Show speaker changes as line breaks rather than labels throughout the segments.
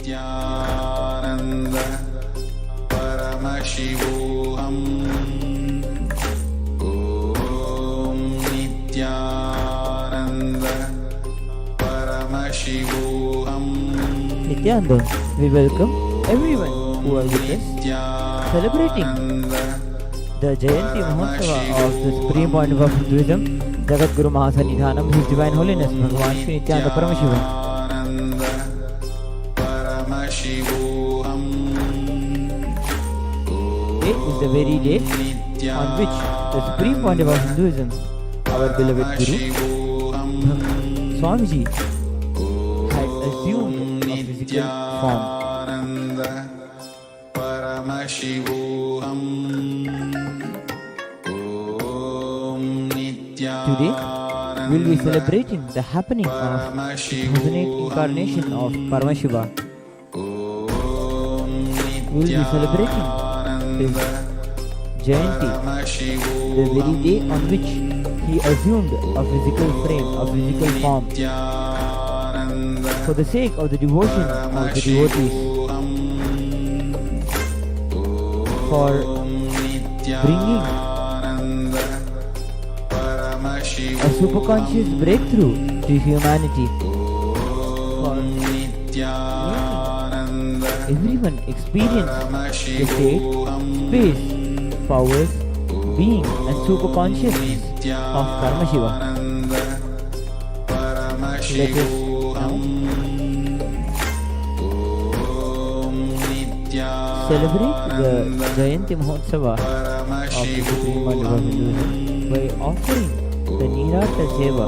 नित्यानन्द परमशिवोऽहम् ॐ नित्यानन्द परमशिवोऽहम्
Nityananda, we welcome everyone who are with us celebrating the Jayanti Mahotsava of the Supreme Point of Hinduism, Jagat Guru Mahasannidhanam, His Divine Holiness, Bhagavan Shri Nityananda Paramashiva. Today is the very day on which the Supreme Point of Hinduism, our beloved Guru, Swamiji, had assumed a physical form. Today, we will be celebrating the happening of the 2008 incarnation of Paramashiva. We will be celebrating his Jayanti, the very day on which he assumed a physical frame, a physical form, for the sake of the devotion of the devotees, for bringing a superconscious breakthrough to humanity, for making everyone experience the state, space, powers, being and superconsciousness of Paramashiva. Let us now celebrate the Jayanti Mahotsava of the Supreme Point of Hinduism by offering the Nirata Seva.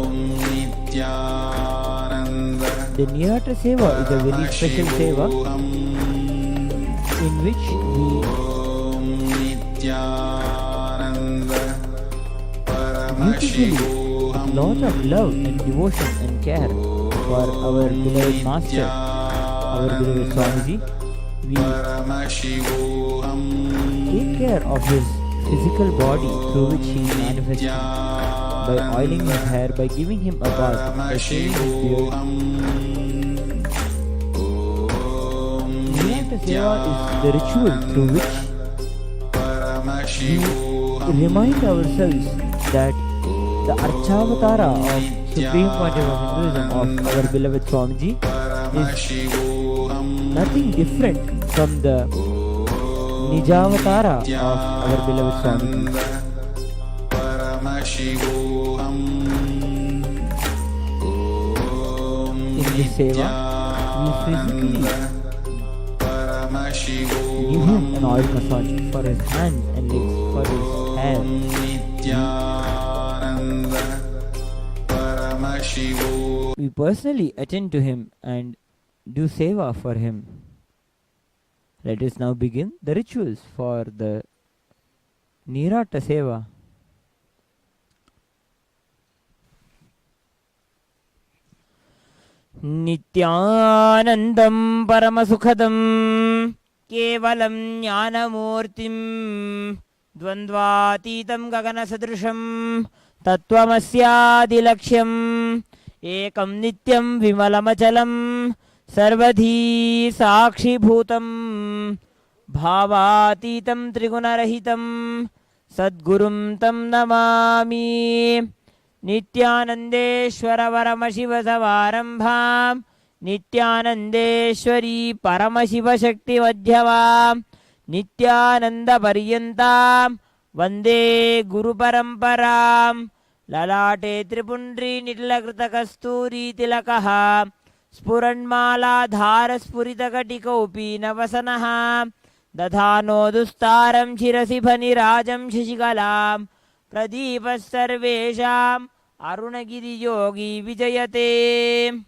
The Nirata Seva is a very special Seva in which we beautifully, with lot of love and devotion and care for our beloved Master, our beloved Swamiji, we take care of his physical body through which he is manifesting, by oiling his hair, by giving him a bath, by shaving his beard. Nirata Seva is the ritual through which we remind ourselves that the Archavatara of Supreme Point of Hinduism of our beloved Swamiji is nothing different from the Nijavatara of our beloved Swamiji. In this seva, we physically give him an oil massage for his hands and legs, for his hair. We personally attend to him and do seva for him. Let us now begin the rituals for the Nirata Seva. Nityanandam Paramasukhadam Kevalam Jnanamurtim Dvandvatitam Gaganasadrisham Tattvamasyaadilaksham Ekam Nityam Vimalamachalam Sarvadhi Sakshibhutam Bhavatitam Trigunarahitam Sadgurum Tam Namami Nityanandeshwara Paramashiva Savarambham Nityanandeshwari Paramashiva Shakti Vadhyavam Nityananda Paryantam Vande Guru Paramparam Lalate Tripundri Nitlakrita Kasturi Tilakaha Spuranmala Dhara Spuritakatikopi Navasanaha Dadhano Dustaram Shirasibhani Rajam Shishikalam Pradipas Sarvesham Arunagiri Yogi Vijayate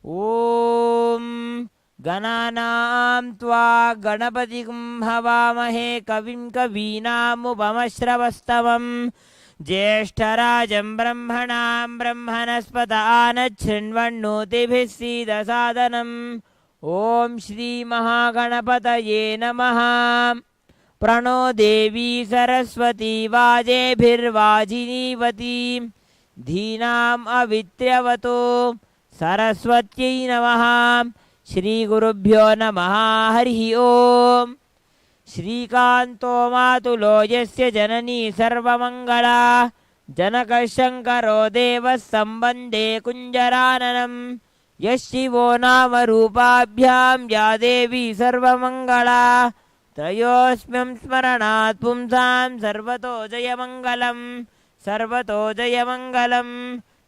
Om Gananam Tva Ganapatikum Havamahe Kavim Kavinam Upamashravasthavam Jeshtarajam Brahmanam Brahmanaspata Anachinvannotibhis Siddhasadanam Om Shri Mahaganapataye Namaha Prano Devi Saraswati Vajebhirvajinivati Dhinam Avitravato सरस्वत्यै नमः। श्रीगुरुभ्यो नमः। हरिः ओम्। श्रीकान्तो मातुलो यस्य जननी सर्वमङ्गला जनकशङ्करो देवः संवन्दे कुञ्जराननम्। यः शिवो नाम रूपाभ्यां या देवी सर्वमङ्गला त्रयोस्म्यं स्मरणात् पुंसां सर्वतो जयमङ्गलम् सर्वतो जयमङ्गलम्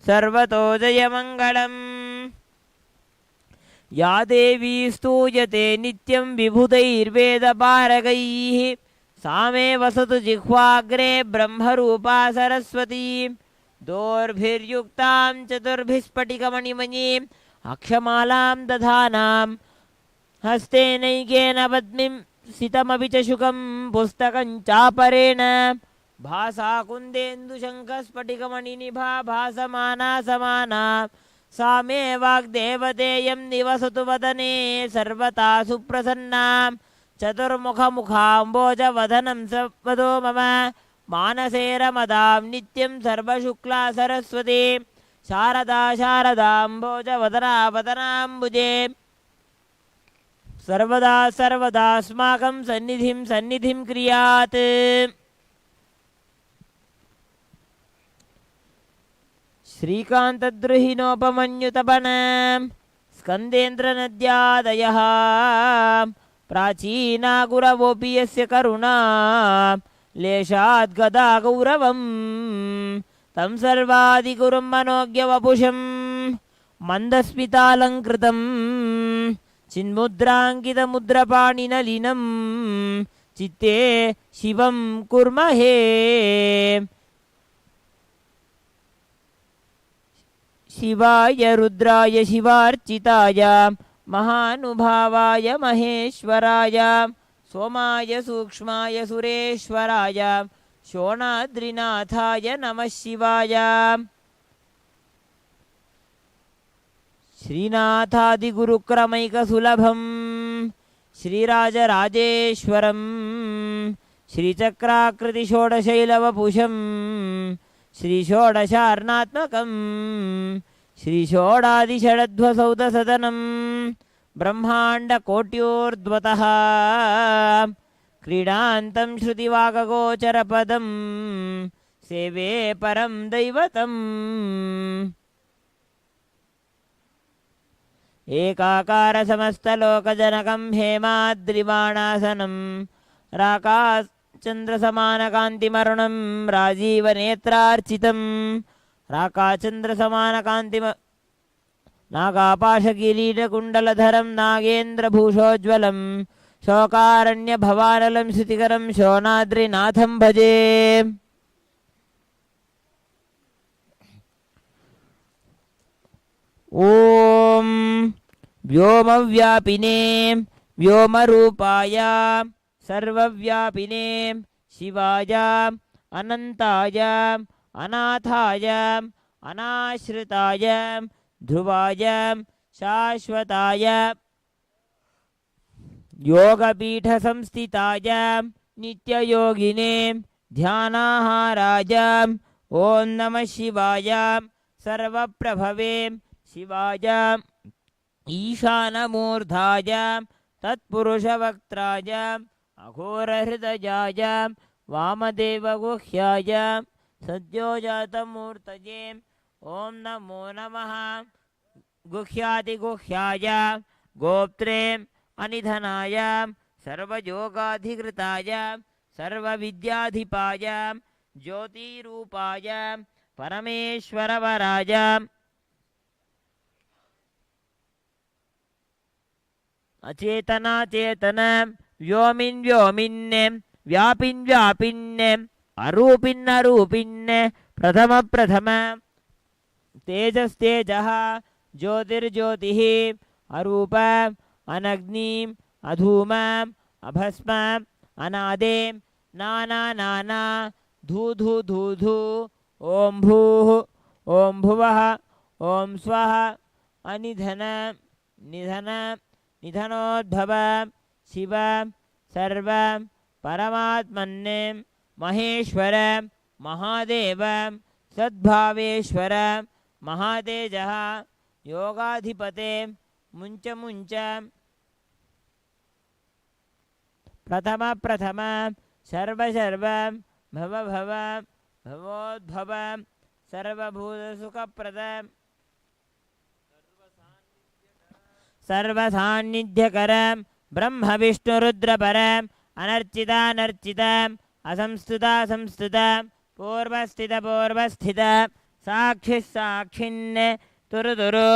सर्वतो जयमङ्गलम्। या देवी स्तूयते नित्यं विभुतैर्वेदपारगैः सा मे वसतु जिह्वाग्रे ब्रह्मरूपा सरस्वती। दोर्भिर्युक्तां चतुर्भिः स्फटिकमणिमयीम् अक्षमालां दधानां हस्तेनैकेन पद्मिं सितमपि च शुकं पुस्तकं चापरेण भासा कुन्देन्दुशङ्खस्फटिकमणिनिभा भासमाना समाना सा मे वाग्देवतेयं निवसतु वदने सर्वता सुप्रसन्ना। चतुर्मुखमुखाम्बोजवदनं सवदो मम मानसे रमदां नित्यं सर्वशुक्ला सरस्वती। शारदा शारदाम्बोजवदना वदनाम्बुजे सर्वदा सर्वदास्माकं सन्निधिं क्रियात्। श्रीकान्तद्रुहिणोपमन्युतपन स्कन्देन्द्रनद्यादयः प्राचीना गुरवोऽपि यस्य करुणा लेशात् गदा गौरवम् तं सर्वादिगुरुं मनोज्ञवपुषं मन्दस्मितालङ्कृतं चिन्मुद्राङ्कितमुद्रपाणिनलिनं चित्ते शिवं कुर्महे। शिवाय रुद्राय शिवार्चिताय महानुभावाय महेश्वराय सोमाय सूक्ष्माय सुरेश्वराय शोणाद्रिनाथाय नमः शिवाय। श्रीनाथादिगुरुक्रमैकसुलभं श्रीराजराजेश्वरं श्रीचक्राकृतिषोडशैलवपुषं श्रीषोडशार्णात्मकं श्रीषोडादिषडध्वसौधसदनं ब्रह्माण्डकोट्योर्ध्वतः क्रीडान्तं श्रुतिवागगोचरपदं सेवे परं दैवतम्। एकाकारसमस्तलोकजनकं हेमाद्रिबाणासनं राकाचन्द्रसमानकान्तिमरुणं राजीवनेत्रार्चितं राकाचन्द्रसमानकान्तिम नागापाशकिरीटकुण्डलधरं नागेन्द्रभूषोज्ज्वलं शोकारण्यभवानलं श्रुतिकरं शोणाद्रिनाथं भजे। ॐ व्योमव्यापिने व्योमरूपाय सर्वव्यापिने शिवाय अनन्ताय अनाथाय अनाश्रिताय ध्रुवाय शाश्वताय योगपीठसंस्थिताय नित्ययोगिने ध्यानाहाराय ॐ नमः शिवाय सर्वप्रभवे शिवाय ईशानमूर्धाय तत्पुरुषवक्त्राय अघोरहृदयाय वामदेवगुह्याय सद्योजातमूर्तये ॐ नमो नमः। गुह्यातिगुह्याय गोप्त्रे अनिधनाय सर्वयोगाधिकृताय सर्वविद्याधिपाय ज्योतिरूपाय परमेश्वरवराय अचेतनाचेतन व्योमिन् व्योमिन् व्यापिन् व्यापिन् अरूपिन् अरूपिन् प्रथम प्रथम तेजस्तेजः ज्योतिर्ज्योतिः अरूप अनग्नि अधूम अभस्म अनादे नाना नाना धू धू धू धू ॐ भूः ॐ भुवः ॐ स्वः अनिधन निधन निधनोद्भव शिव सर्व परमात्मने महेश्वर महादेव सद्भावेश्वर महातेजः योगाधिपते मुञ्च मुञ्च प्रथम प्रथम शर्व शर्व भव भव भवोद्भव सर्वभूतसुखप्रद सर्वसान्निध्यकर ब्रह्म विष्णुरुद्रपर अनर्चितानर्चित असंस्तुता संस्तुत पूर्वस्थित पूर्वस्थित साक्षिः साक्षिन् तुरु तुरु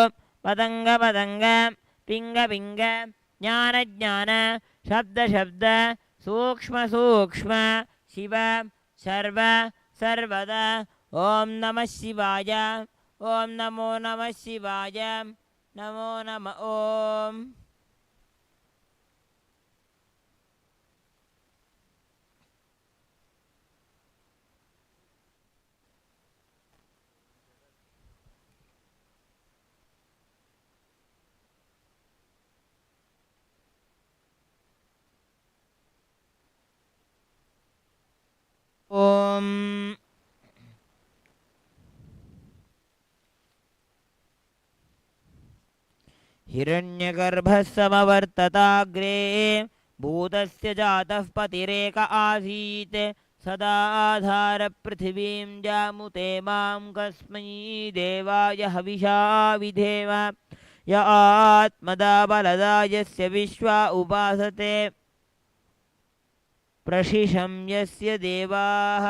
पतंग पतंग पिंग पिंग ज्ञान ज्ञान शब्द शब्द सूक्ष्म सूक्ष्म शिव सर्व सर्वदा ओम नमः शिवाय ओम नमो नमः शिवाय नमो नमः ओम ओम हिरण्यगर्भः समवर्तताग्रे भूतस्य जातः पतिरेक आसीत् सदा आधार पृथिवीं जामुते मां कस्मै देवाय हविषा विधेव य आत्मदा बलदा यस्य विश्वा उपासते प्रशिशं यस्य देवाः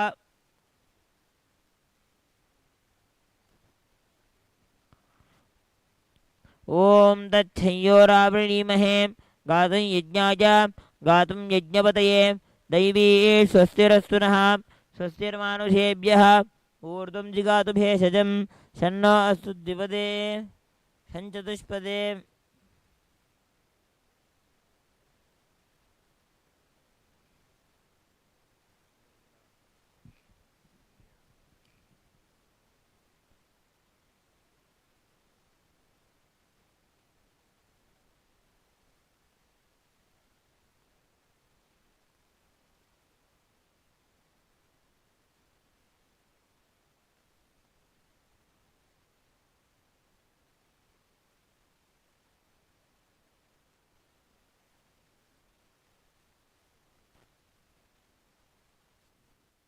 ओम तच्छयोरावृणीमहे गातुं यज्ञाय गातुं यज्ञपतये दैवी स्वस्तिरस्तु नः स्वस्तिर्मानुषेभ्यः ऊर्ध्वं जिगातु भेषजं शन्नो अस्तु द्विपदे शञ्चतुष्पदे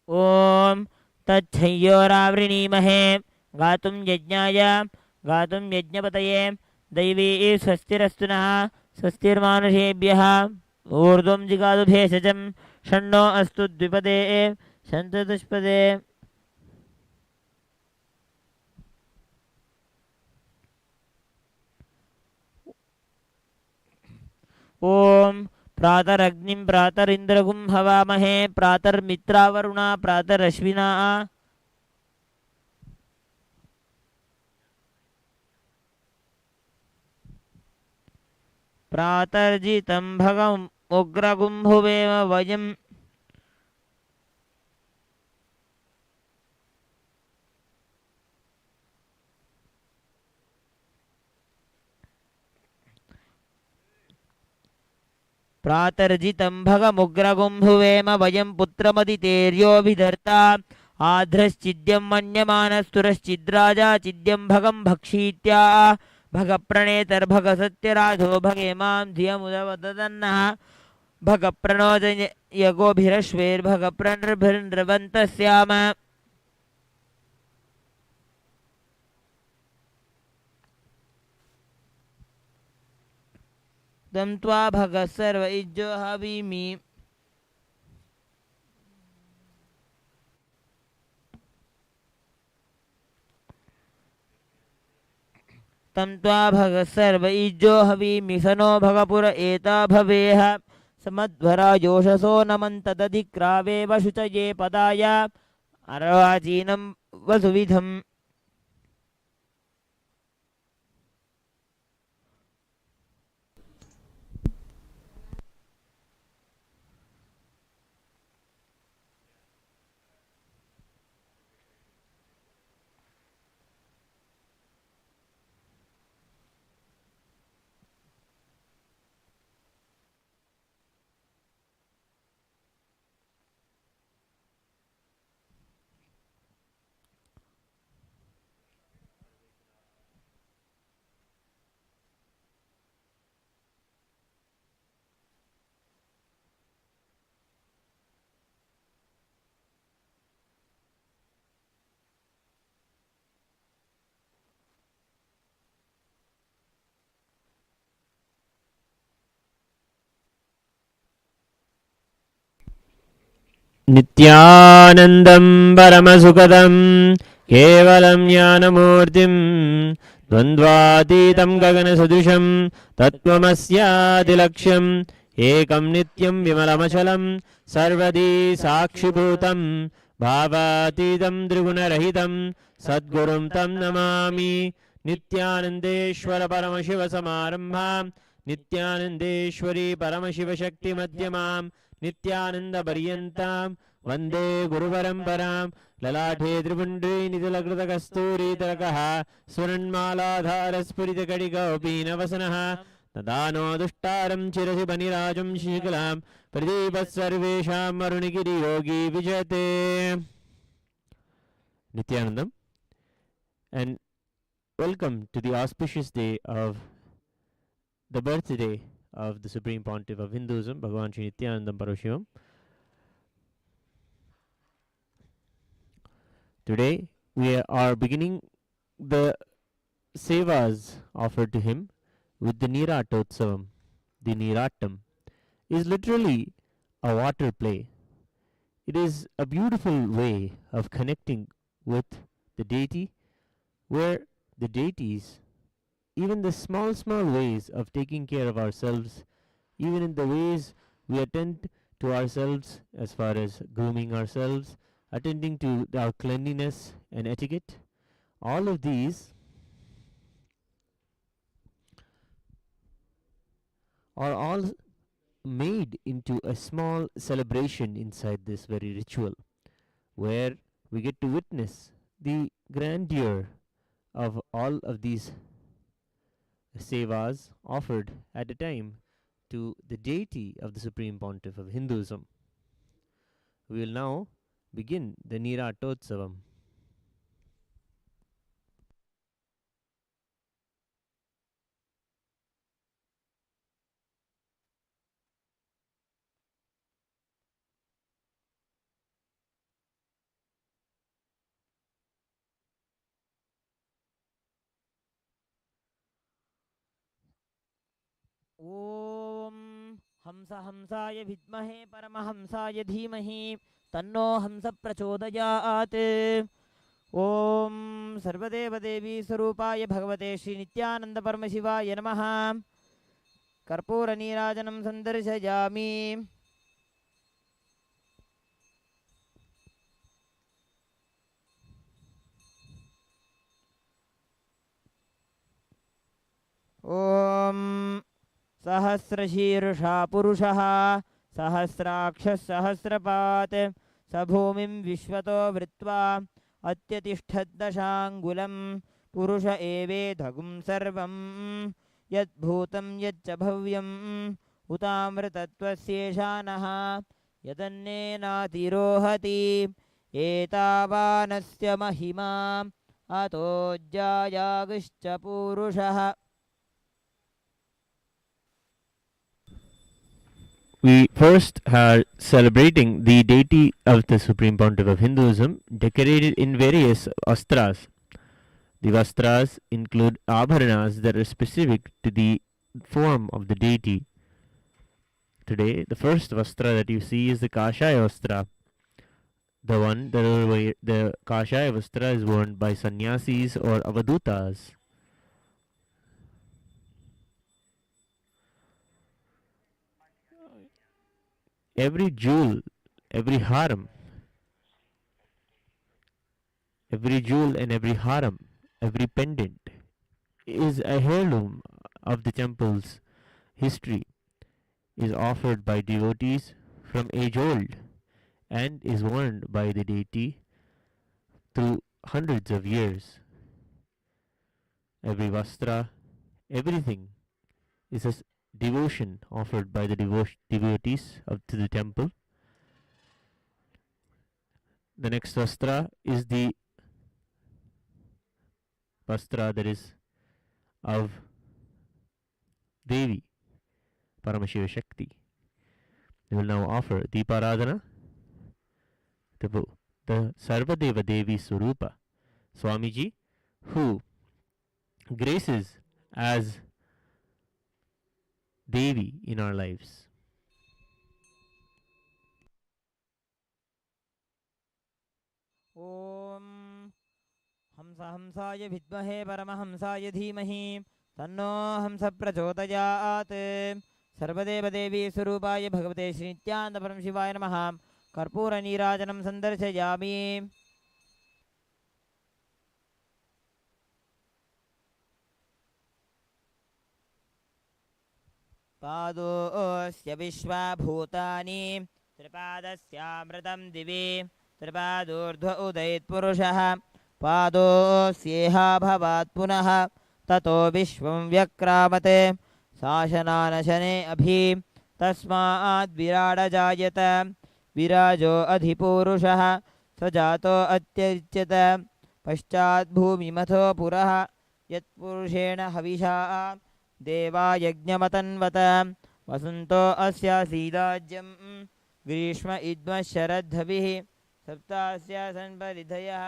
ओम तच्छयोरावृणीमहे गातुं यज्ञाय गातुं यज्ञपतये दैवी स्वस्तिरस्तु नः स्वस्तिर्मानुषेभ्यः ऊर्ध्वं जिगातु भेषजं षण्णो अस्तु द्विपदे शन्तचतुष्पदे ओम प्रातरग्निं प्रातरिन्द्रगुं हवामहे प्रातर्मित्रावरुणा प्रातरश्विना प्रातर्जितं भगम् उग्रगुम्भुवेम वयं प्रातर्जितं भगमुग्रगुम्भुवेम वयं पुत्रमदितेर्योऽभिधर्ता आध्रश्चिद्यं मन्यमानस्तुरश्चिद्राजा चिद्यं भगं भक्षीत्या भगप्रणेतर्भगसत्यराजो भगे मां धियमुदवदन्नः भगप्रणोदयगोभिरश्वेर्भगप्रणृभिर्नृवन्तः स्याम तं त्वा भगः सर्व इज्जो हवीमि तं त्वा भगः सर्व इज्जो हवीमि स नो भगपुर एता भवेह समध्वरा योषसो नमन्तदधिक्रावेव शुचये पदाय अर्वाचीनं वसुविधम्
नित्यानन्दं परमसुखदं केवलं ज्ञानमूर्तिं द्वन्द्वातीतं गगनसदृशं तत्त्वमस्यादिलक्ष्यम् एकं नित्यं विमलमचलं सर्वदी साक्षिभूतं भावातीतं त्रिगुणरहितं सद्गुरुं तं नमामि नित्यानन्देश्वर परमशिवसमारम्भां नित्यानन्देश्वरी परमशिवशक्तिमध्यमां नित्यानन्दपर्यन्तां वन्दे गुरुपरम्परां ललाटे त्रिपुण्ड्री नितिलकृतकस्तूरीतरकः सुरन्मालाधारस्फुरितकडिकौपीनवसनः तदानो दुष्टारं चिरसि बनिराजं शिशिकलां प्रदीपः सर्वेषां अरुणगिरियोगी विजयते Nityanandam, and welcome to the auspicious day of the birthday of the Supreme Pontiff of Hinduism, Bhagavan Sri Nityanandam Parashivam. Today we are beginning the sevas offered to him with the Niratotsavam. The Niratam is literally a water play. It is a beautiful way of connecting with the deity, where the deities, even the small ways of taking care of ourselves, even in the ways we attend to ourselves as far as grooming ourselves, attending to our cleanliness and etiquette, all of these are all made into a small celebration inside this very ritual, where we get to witness the grandeur of all of these sevas offered at a time to the deity of the Supreme Pontiff of Hinduism. We will now begin the Niratotsavam.
ॐ हंसाय विद्महे परमहंसाय धीमहि तन्नो हंस प्रचोदयात् ॐ सर्वदेवदेवी स्वरूपाय भगवते श्रीनित्यानन्दपरमशिवाय नमः कर्पूरनीराजनं सन्दर्शयामि ॐ सहस्रशीर्षा पुरुषः सहस्राक्षः सहस्रपात् स भूमिं विश्वतो वृत्वा अत्यतिष्ठद्दशाङ्गुलं पुरुष एवेदगुं सर्वं यद्भूतं यच्च भव्यम् उतामृतत्वस्येषानः यदन्नेनातिरोहति एतावानस्य महिमा अतो ज्यायागश्च पूरुषः.
We first are celebrating the deity of the Supreme Pontiff of Hinduism, decorated in various vastras. The vastras include abharanas that are specific to the form of the deity. Today, the first vastra that you see is the Kashaya vastra. The one that the Kashaya vastra is worn by sannyasis or avadutas. Every jewel, every haram, every jewel and every haram, every pendant is a heirloom of the temple's history, is offered by devotees from age old, and is worn by the deity through hundreds of years. Every vastra, everything is a devotion offered by the devotees to the temple. The next vastra is the vastra that is of Devi, Paramashiva Shakti. We will now offer Deeparadhana to the Sarvadeva Devi Swarupa, Swamiji, who graces as Devi in our lives.
ॐ हंसाय विद्महे परमहंसाय धीमहि तन्नो हंस प्रचोदयात्। सर्वदेवदेवी स्वरूपाय भगवते श्रीनित्यानन्दपरं शिवाय नमः। कर्पूरनीराजनं सन्दर्शयामि। पादोऽस्य विश्वभूतानि त्रिपादस्यामृतं दिवि त्रिपादोर्ध्व उदयत्पुरुषः पादोऽस्येहा भवात् पुनः ततो विश्वं व्यक्रामते शासनानशने अभि तस्माद् विराडजायत विराजो अधिपूरुषः स जातो अत्यच्यत पश्चात् भूमिमथो पुरः यत्पुरुषेण हविषा देवा यज्ञमतन्वत वसन्तो अस्य सीदाज्यं ग्रीष्म इद्म शरद्धभिः सप्तास्य सन्परिधयः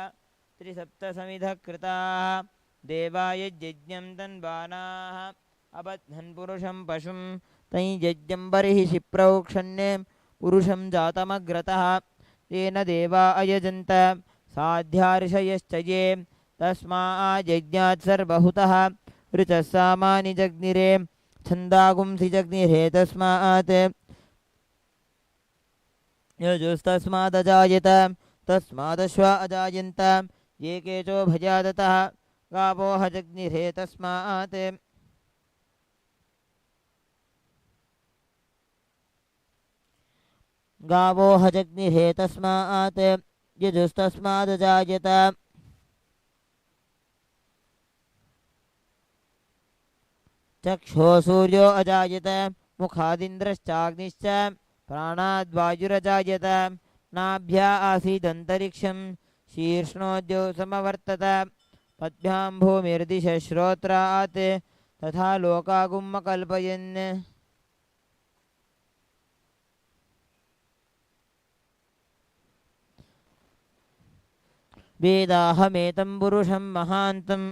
त्रिसप्तसमिधः कृताः देवा यज्ञं तन्वानाः अबध्नन् पुरुषं पशुं तञ्यज्ञं बर्हिषि प्रोक्षण्ये पुरुषं जातमग्रतः तेन देवा अयजन्त साध्यार्षयश्च ये तस्माज्जज्ञात् सर्वहुतः ऋचः सामानि जग्निरे छन्दागुंसि जग्निरे तस्मात् यजुस्तस्मादजायत तस्मादश्वा अजायन्त ये केचो भजादतः गावो हजग्निरे तस्मात् गावो हजग्निरे तस्मात् यजुस्तस्मादजायत चक्षो सूर्यो अजायत मुखादिन्द्रश्चाग्निश्च प्राणाद्वायुरजायत नाभ्या आसीदन्तरिक्षं शीर्ष्णोद्यो समवर्तत पद्भ्यां भूमिर्दिशः श्रोत्रात् तथा लोकागुम्मकल्पयन् वेदाहमेतं पुरुषं महान्तम्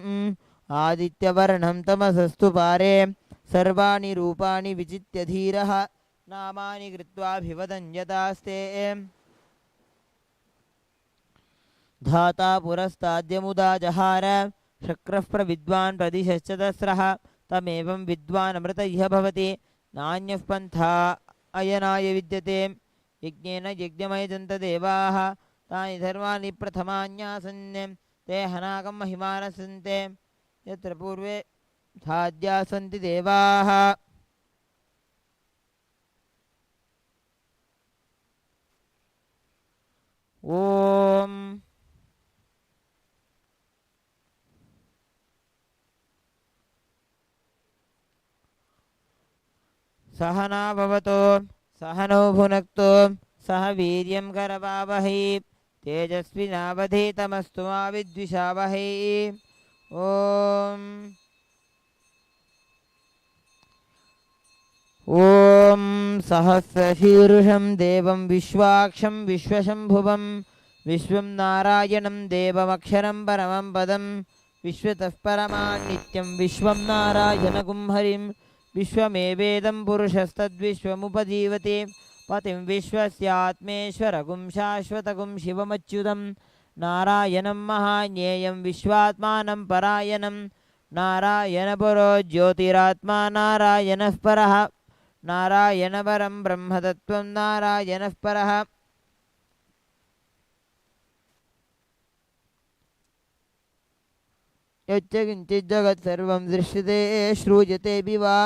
आदित्यवर्णं तमसस्तु पारे सर्वाणि रूपाणि विचित्य धीरः नामानि कृत्वाभिवदन्यतास्ते धाता पुरस्ताद्यमुदा जहार शक्रः प्रविद्वान् प्रदिशश्च दस्रः तमेवं विद्वानमृत इह भवति नान्यः पन्था अयनाय विद्यते यज्ञेन यज्ञमयजन्त देवाः तानि धर्माणि प्रथमान्यासन् ते हनाकं महिमानः सन्ते यत्र पूर्वे धाद्या सन्ति देवाः ॐ सहना भवतो सहनौ भुनक्तो सह वीर्यं करवावहै तेजस्विनावधीतमस्तु मा विद्विषावहै ॐ सहस्रशीर्षं देवं विश्वाक्षं विश्वशम्भुवं विश्वं नारायणं देवमक्षरं परमं पदं विश्वतः परमान्नित्यं विश्वं नारायणगुं हरिं विश्वमेवेदं पुरुषस्तद्विश्वमुपजीवति पतिं विश्वस्यात्मेश्वरगुं शाश्वतगुं शिवमच्युतं नारायणं महाज्ञेयं विश्वात्मानं परायणं नारायणपरो ज्योतिरात्मा नारायणः परः नारायणपरं ब्रह्मतत्त्वं नारायणः परः यच्च किञ्चित् जगत् सर्वं दृश्यते श्रूयतेऽपि वा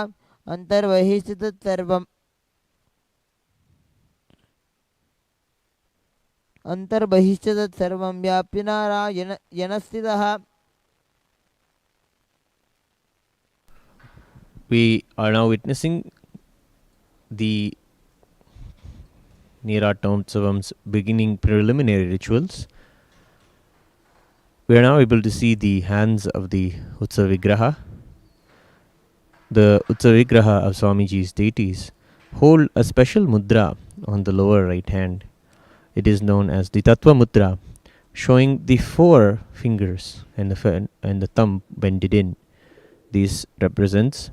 अन्तर्बहिश्च तत्सर्वम् अन्तर्बहिश्च तत्सर्वं व्याप्य नारायणस्थितः.
We are now witnessing the Niratamsavam's beginning preliminary rituals. We are now able to see the hands of the Utsav Vigraha. The Utsav Vigraha of Swamiji's deities hold a special mudra on the lower right hand. It is known as the Tattva Mudra, showing the four fingers and the thumb bended in. This represents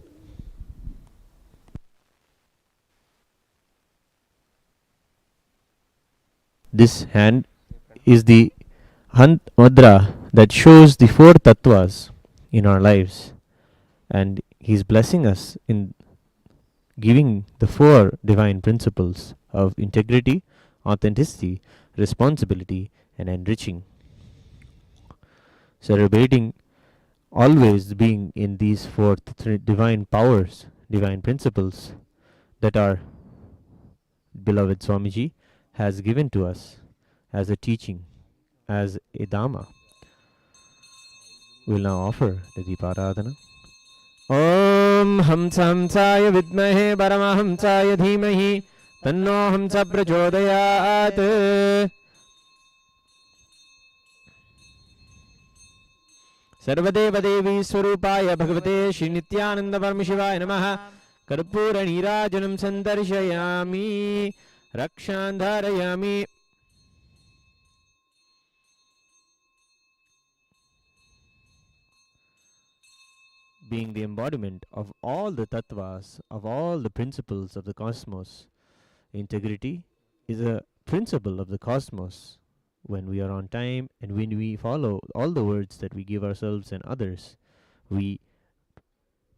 this hand is the mudra that shows the four tattvas in our lives, and he's blessing us in giving the four divine principles of integrity, authenticity, responsibility, and enriching. Celebrating always being in these four divine powers, divine principles that our beloved Swamiji has given to us as a teaching, as a Dhamma. We'll now offer the Deeparadhana. Om Hamsa Hamsaya Vidmahe Paramahamsaya Dhimahi Tanno Hamsa Prachodayat. Sarvadeva Devi Swarupaya Bhagavate Shri Nityananda Paramaśivaya Namaha. Karpura Nirajanam Sandarshayami Rakshandharayami. Being the embodiment of all the tattvas, of all the principles of the cosmos, integrity is a principle of the cosmos. When we are on time and when we follow all the words that we give ourselves and others, we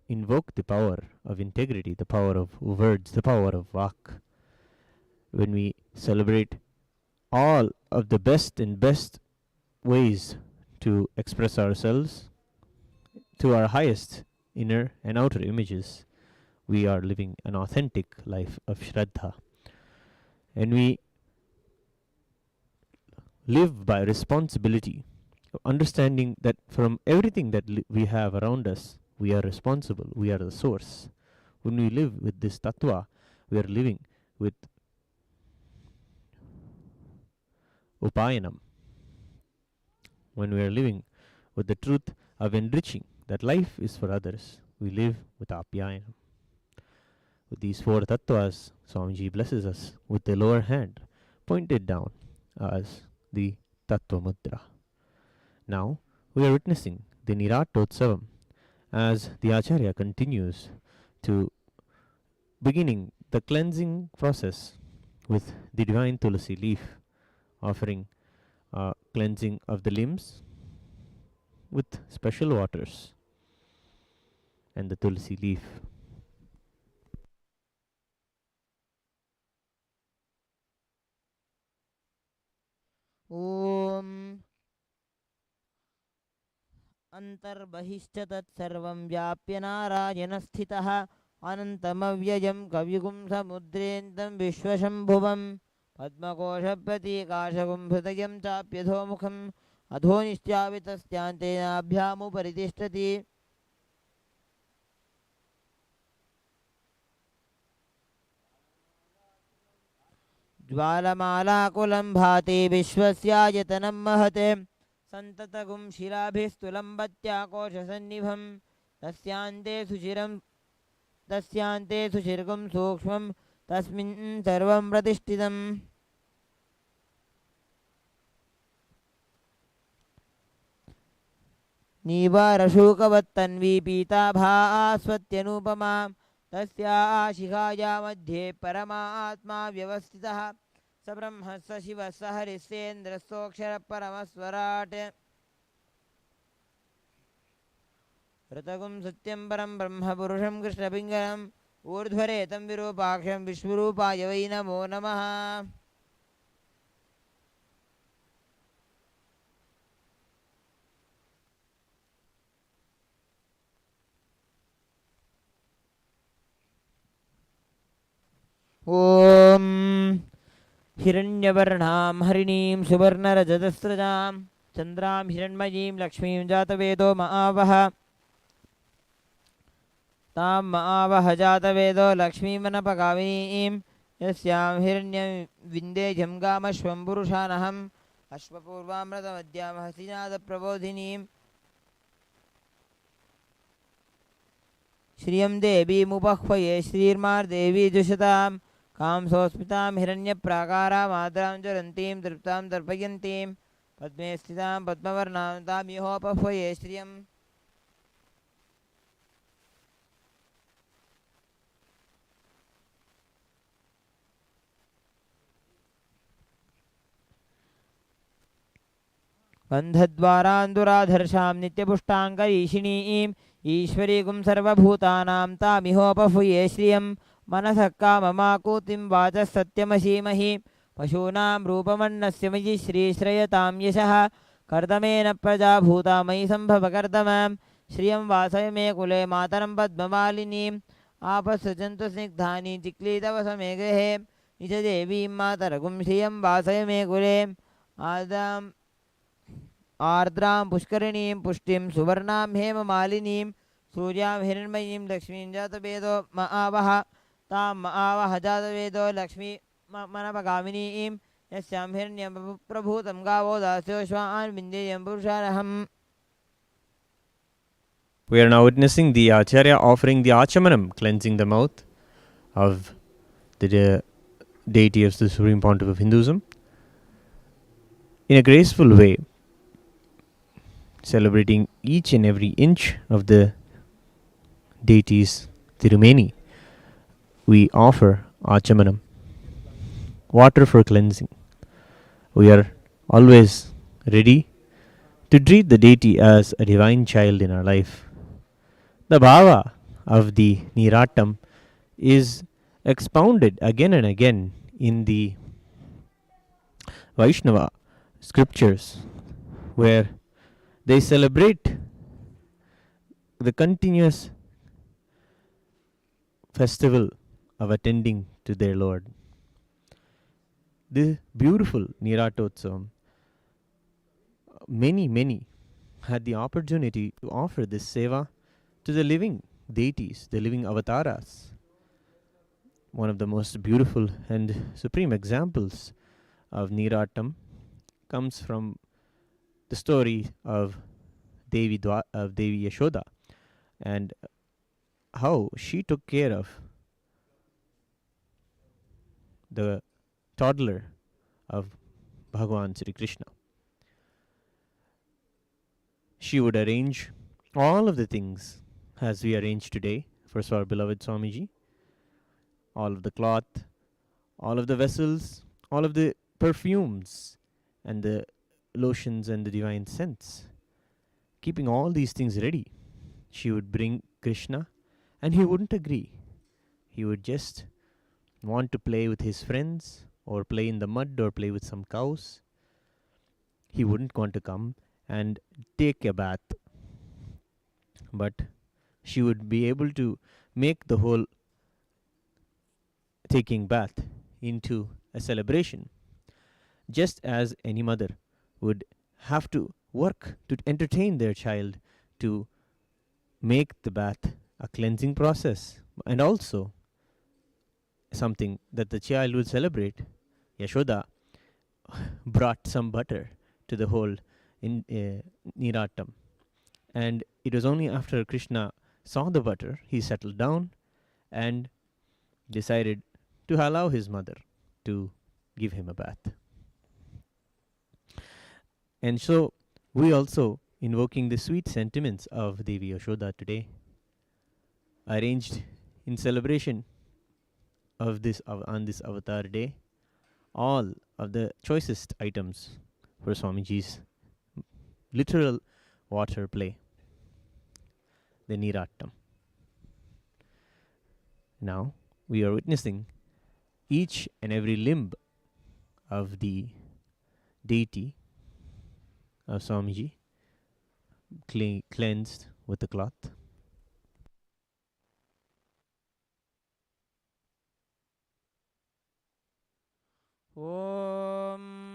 invoke the power of integrity, the power of words, the power of vak. When we celebrate all of the best and best ways to express ourselves to our highest inner and outer images, we are living an authentic life of Shraddha. And we live by responsibility, understanding that from everything that we have around us, we are responsible, we are the source. When we live with this tattva, we are living with upayanam. When we are living with the truth of enriching, that life is for others, we live with apyayanam. With these four tattvas, Swamiji blesses us with the lower hand pointed down as the Tattva Mudra. Now we are witnessing the Niratotsavam as the Acharya continues to beginning the cleansing process with the divine Tulasi leaf, offering cleansing of the limbs with special waters and the Tulasi leaf.
ॐ अन्तर्बहिश्च तत्सर्वं व्याप्य नारायणस्थितः अनन्तमव्ययं कविगुं समुद्रेन्दं विश्वशम्भुवं पद्मकोशप्रतीकाशगुं हृदयं चाप्यधोमुखम् अधोनिश्चापितस्यान्तेनाभ्यामुपरितिष्ठति ज्वालमालाकुलं भाति विश्वस्यायतनं महते सन्ततगुं शिलाभिस्तुलम्बत्याकोशसन्निभं तस्यान्ते सुचिरगुं सूक्ष्मं तस्मिन् सर्वं प्रतिष्ठितम् नीवारशूकवत्तन्वी पीताभास्वत्यनुपमा तस्याः शिखाया मध्ये परमात्मा व्यवस्थितः स ब्रह्म स शिवः स हरिस्सेन्द्रस्तोऽक्षरपरमस्वराट् ऋतगुं सत्यं परं ब्रह्मपुरुषं कृष्णपिङ्गलम् ऊर्ध्वरेतं विरूपाक्षं विश्वरूपाय वै नमो नमः ॐ हिरण्यवर्णां हरिणीं सुवर्णरजतस्रजां चन्द्रां हिरण्मयीं लक्ष्मीं जातवेदो महावः तां महावः जातवेदो लक्ष्मीमनपगामिनीं यस्यां हिरण्यं विन्देजं गामश्वं पुरुषानहम् अश्वपूर्वामृतमद्यां हसिनादप्रबोधिनीं श्रियं देवीमुपह्वये श्रीर्मार्देवी जुषतां कांसोस्मितां हिरण्यप्राकारामाद्रां ज्वलन्तीं तृप्तां तर्पयन्तीं पद्मे स्थितां पद्मवर्णां तां युहोपह्वये श्रियम् गन्धद्वारान्दुराधर्षां नित्यपुष्टाङ्गरीषिणीं ईश्वरीगुं सर्वभूतानां तामिहोपफुये श्रियं मनसः काममाकूतिं वाचः सत्यमसीमहि पशूनां रूपमन्नस्य मयि श्रीश्रयतां यशः कर्दमेन प्रजाभूता मयि सम्भवकर्दमां श्रियं वासय मे कुले मातरं पद्ममालिनीम् आपस्सृजन्तु स्निग्धानि चिक्लीतवसमे गृहे निजदेवीं मातरगुं श्रियं वासय मे कुले आर्द्रां पुष्करिणीं पुष्टिं सुवर्णां हेममालिनीं सूर्यां हिरण्मयीं लक्ष्मीं जातवेदो म आवह तां म आवह जातवेदो लक्ष्मी मनपगामिनीं यस्यां हिरण्यं प्रभूतं गावो दास्योश्वान् विन्देयं पुरुषारहम्.
We are now witnessing the Acharya offering the Achamanam, cleansing the mouth of the deity of the Supreme Pontiff of Hinduism, in a graceful way, celebrating each and every inch of the deity's Tirumeni. We offer Achamanam, water for cleansing. We are always ready to treat the deity as a divine child in our life. The bhava of the Niratam is expounded again and again in the Vaishnava scriptures, where they celebrate the continuous festival of attending to their Lord. The beautiful Niratotsavam, many had the opportunity to offer this seva to the living deities, the living avatars. One of the most beautiful and supreme examples of Niratam comes from the story of Devi Yashoda, and how she took care of the toddler of Bhagavan Sri Krishna. She would arrange all of the things as we arrange today for our beloved Swamiji. All of the cloth, all of the vessels, all of the perfumes and the lotions and the divine scents. Keeping all these things ready, she would bring Krishna, and he wouldn't agree. He would just want to play with his friends, or play in the mud, or play with some cows. He wouldn't want to come and take a bath. But she would be able to make the whole taking bath into a celebration, just as any mother would have to work to entertain their child, to make the bath a cleansing process, and also something that the child would celebrate. Yashoda brought some butter to the whole Niratam, and it was only after Krishna saw the butter, he settled down and decided to allow his mother to give him a bath. And so we also, invoking the sweet sentiments of Devi Yashoda today, arranged in celebration of this on this Avatar Day all of the choicest items for Swamiji's literal water play, the Niratam. Now we are witnessing each and every limb of the deity of Swamiji cleansed with the cloth.
Om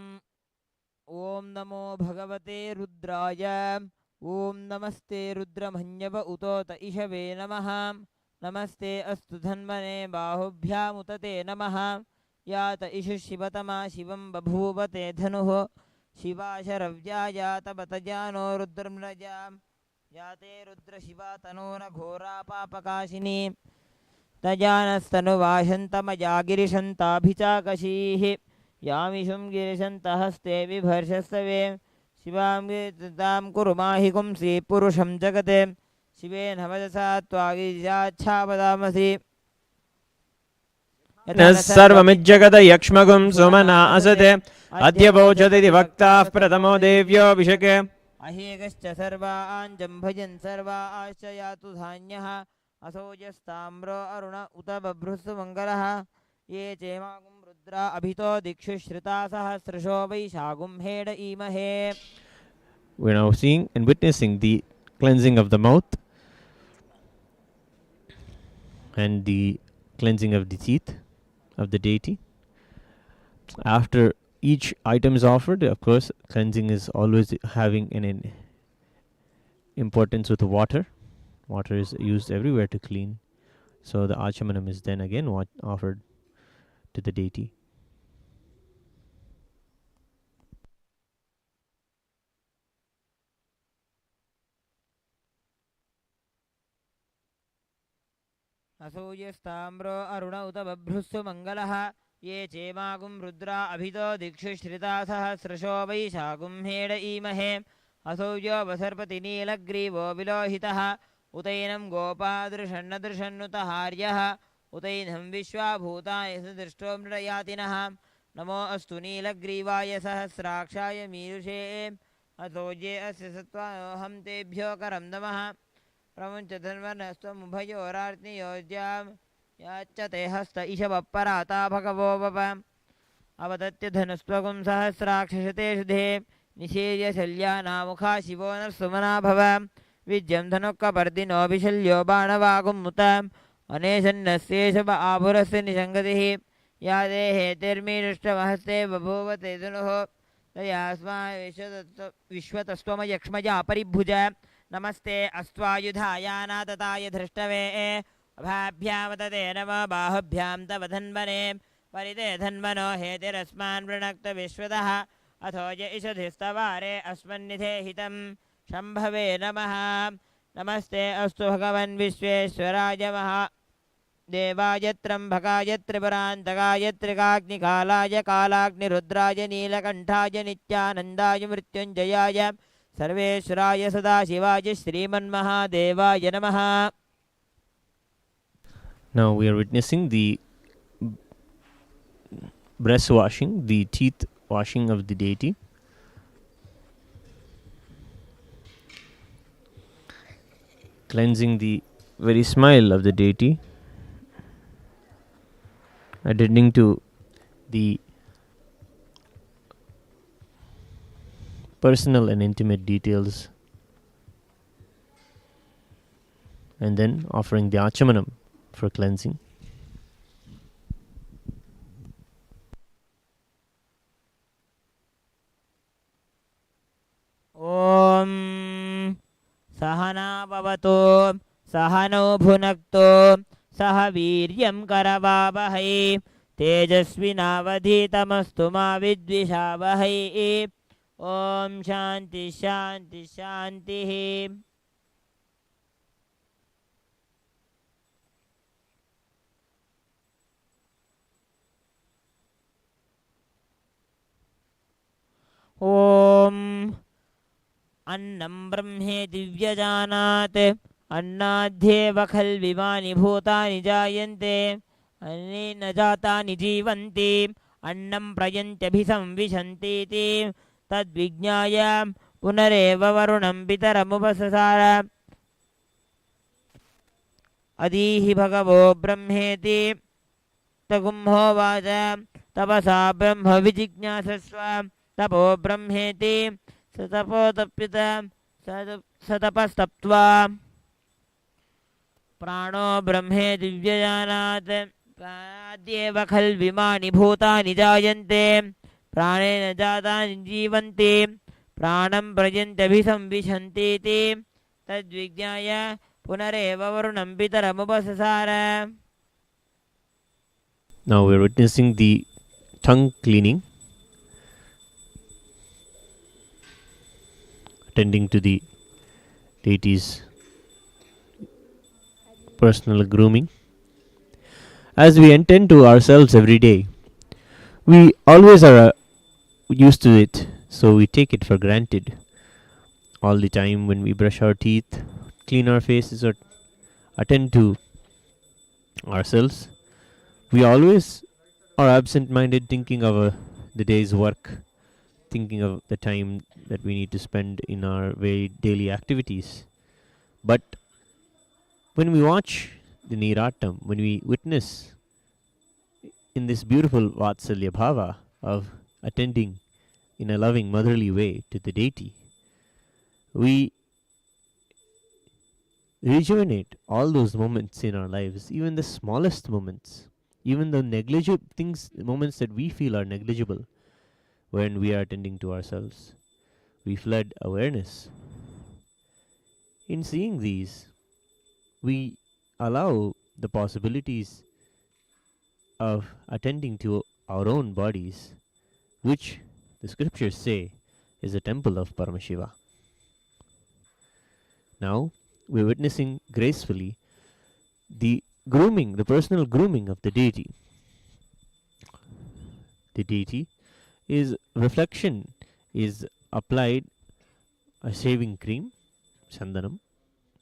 Namo Bhagavate Rudraya. Om Namaste Rudramanyava Utota Ishave Namaha. Namaste Astu Dhanmane Bahubhyam Utate Namaha. Yata Ishu Shivatama Shivam Babhuvate Dhanuho. Shiva Sharavya Yata Batajano Rudramrajam. Yate Rudra Shiva Tanona Ghora Papakashini. Tajanastanu Vashantamajagirishanta Yamishum Girishantahaste Vibharshastave Shivam Gitam Kurumahikum Si Purusham Jagate Shive Navajasa Twagijachavadamasi
सर्वमिज्जगत यक्ष्मगुं सुमना असते अद्य वोचदिति वक्ताः प्रथमो देव्योऽभिषेके
अहेगश्च सर्वान् जम्भजन् सर्वाश्च यातु धान्यः असोजस्ताम्रो अरुण उत बभ्रुस्तु मङ्गलः ये चेमागुं रुद्रा अभितो दिक्षु श्रुता सहस्रशो वैशागुं head ईमहे.
We are now seeing and witnessing the cleansing of the mouth and the cleansing of the teeth of the deity. After each item is offered, of course, cleansing is always having an importance with water. Water is used everywhere to clean. So the achamanam is then again offered to the deity.
असौयस्ताम्रो अरुण उत बभ्रुस्तु मङ्गलः ये चेमागुं रुद्रा अभितो दिक्षु श्रिता सहस्रशो वैशागुं head ईमहे. असौयो वसर्पति नीलग्रीवो विलोहितः उतैनं गोपादृषन्नदृशन्नुत हार्यः उतैनं विश्वाभूताय सदृष्टो मृडयातिनः. नमो अस्तु नीलग्रीवाय सहस्राक्षाय मीरुषे असौजे अस्य सत्त्वाहं तेभ्यो करं नमः. प्रमुञ्च धन्वनस्त्वमुभयोरार्तियोज्यां याच्च ते हस्त ईशवपराता भगवो वप अवदत्य धनुस्त्वगुं सहस्राक्षशते शुधे निशीर्य शल्यानामुखा शिवो नरसुमना भव. विद्यं धनुक्कपर्दिनोऽभिशल्यो बाणवागुमुत अनेशन्नस्येषव आभुरस्य निषङ्गतिः या देहेतिर्मीरुष्टमहस्ते बभूव ते धनुः तयास्मा विश्वतस्त्वमयक्ष्मजा परिभुज. नमस्ते अस्त्वायुधायानातताय धृष्टवे अभाभ्यामतते नम बाहुभ्यां तव धन्वने परिते धन्वनो हेतिरस्मान् वृणक्त विश्वतः अथो य इषधिस्तवारे अस्मन्निधे हितं शम्भवे नमः. नमस्ते अस्तु भगवन् विश्वेश्वराय महादेवाय त्र्यम्बकाय त्रिपुरान्तकाय त्रिकाग्निकालाय कालाग्निरुद्राय नीलकण्ठाय नित्यानन्दाय मृत्युञ्जयाय सर्वेश्वराय सदाशिवाय श्रीमन्महादेवाय नमः.
Now we are witnessing the breast washing, the teeth washing of the deity. Cleansing the very smile of the deity, attending to the personal and intimate details, and then offering the achamanam for cleansing.
ॐ सहना भवतु सहनौ भुनक्तु सह वीर्यं करवावहै तेजस्विनावधीतमस्तु मा विद्विषावहै. ॐ शान्ति शान्ति शान्तिः. ॐ अन्नं ब्रह्मेति व्यजानात् अन्नाद्येव खल्विमानि भूतानि जायन्ते अन्नेन जातानि जीवन्ति अन्नं प्रयन्त्यभिसंविशन्तीति तद्विज्ञाय पुनरेव वरुणं पितरमुपससार. अदीहि भगवो ब्रह्मेति तगुंहोवाच तपसा ब्रह्म विजिज्ञासस्व तपो ब्रह्मेति सतपोतप्युत सतपस्तप्त्वा प्राणो ब्रह्मेति व्यजानात् प्राणाद्येव खल्विमानि भूतानि जायन्ते प्राणेन जातानि जीवन्ति प्राणं प्रयन्त्यभिसंविशन्तीति तद्विज्ञाय पुनरेव वरुणं पितरमुपससार.
Now we are witnessing the tongue cleaning, attending to the deity's personal grooming. As we attend to ourselves every day, we always are used to it, so we take it for granted all the time when we brush our teeth, clean our faces, or attend to ourselves. We always are absent minded, thinking of the day's work, thinking of the time that we need to spend in our very daily activities. But when we watch the Niratam, when we witness in this beautiful Vatsalya Bhava of attending in a loving motherly way to the deity, we rejuvenate all those moments in our lives, even the smallest moments, even the negligible things, moments that we feel are negligible when we are attending to ourselves. We flood awareness. In seeing these, we allow the possibilities of attending to our own bodies, which the scriptures say is a temple of Paramashiva. Now, we're witnessing gracefully the grooming, the personal grooming of the deity. The deity is reflection, is applied a shaving cream, sandanam,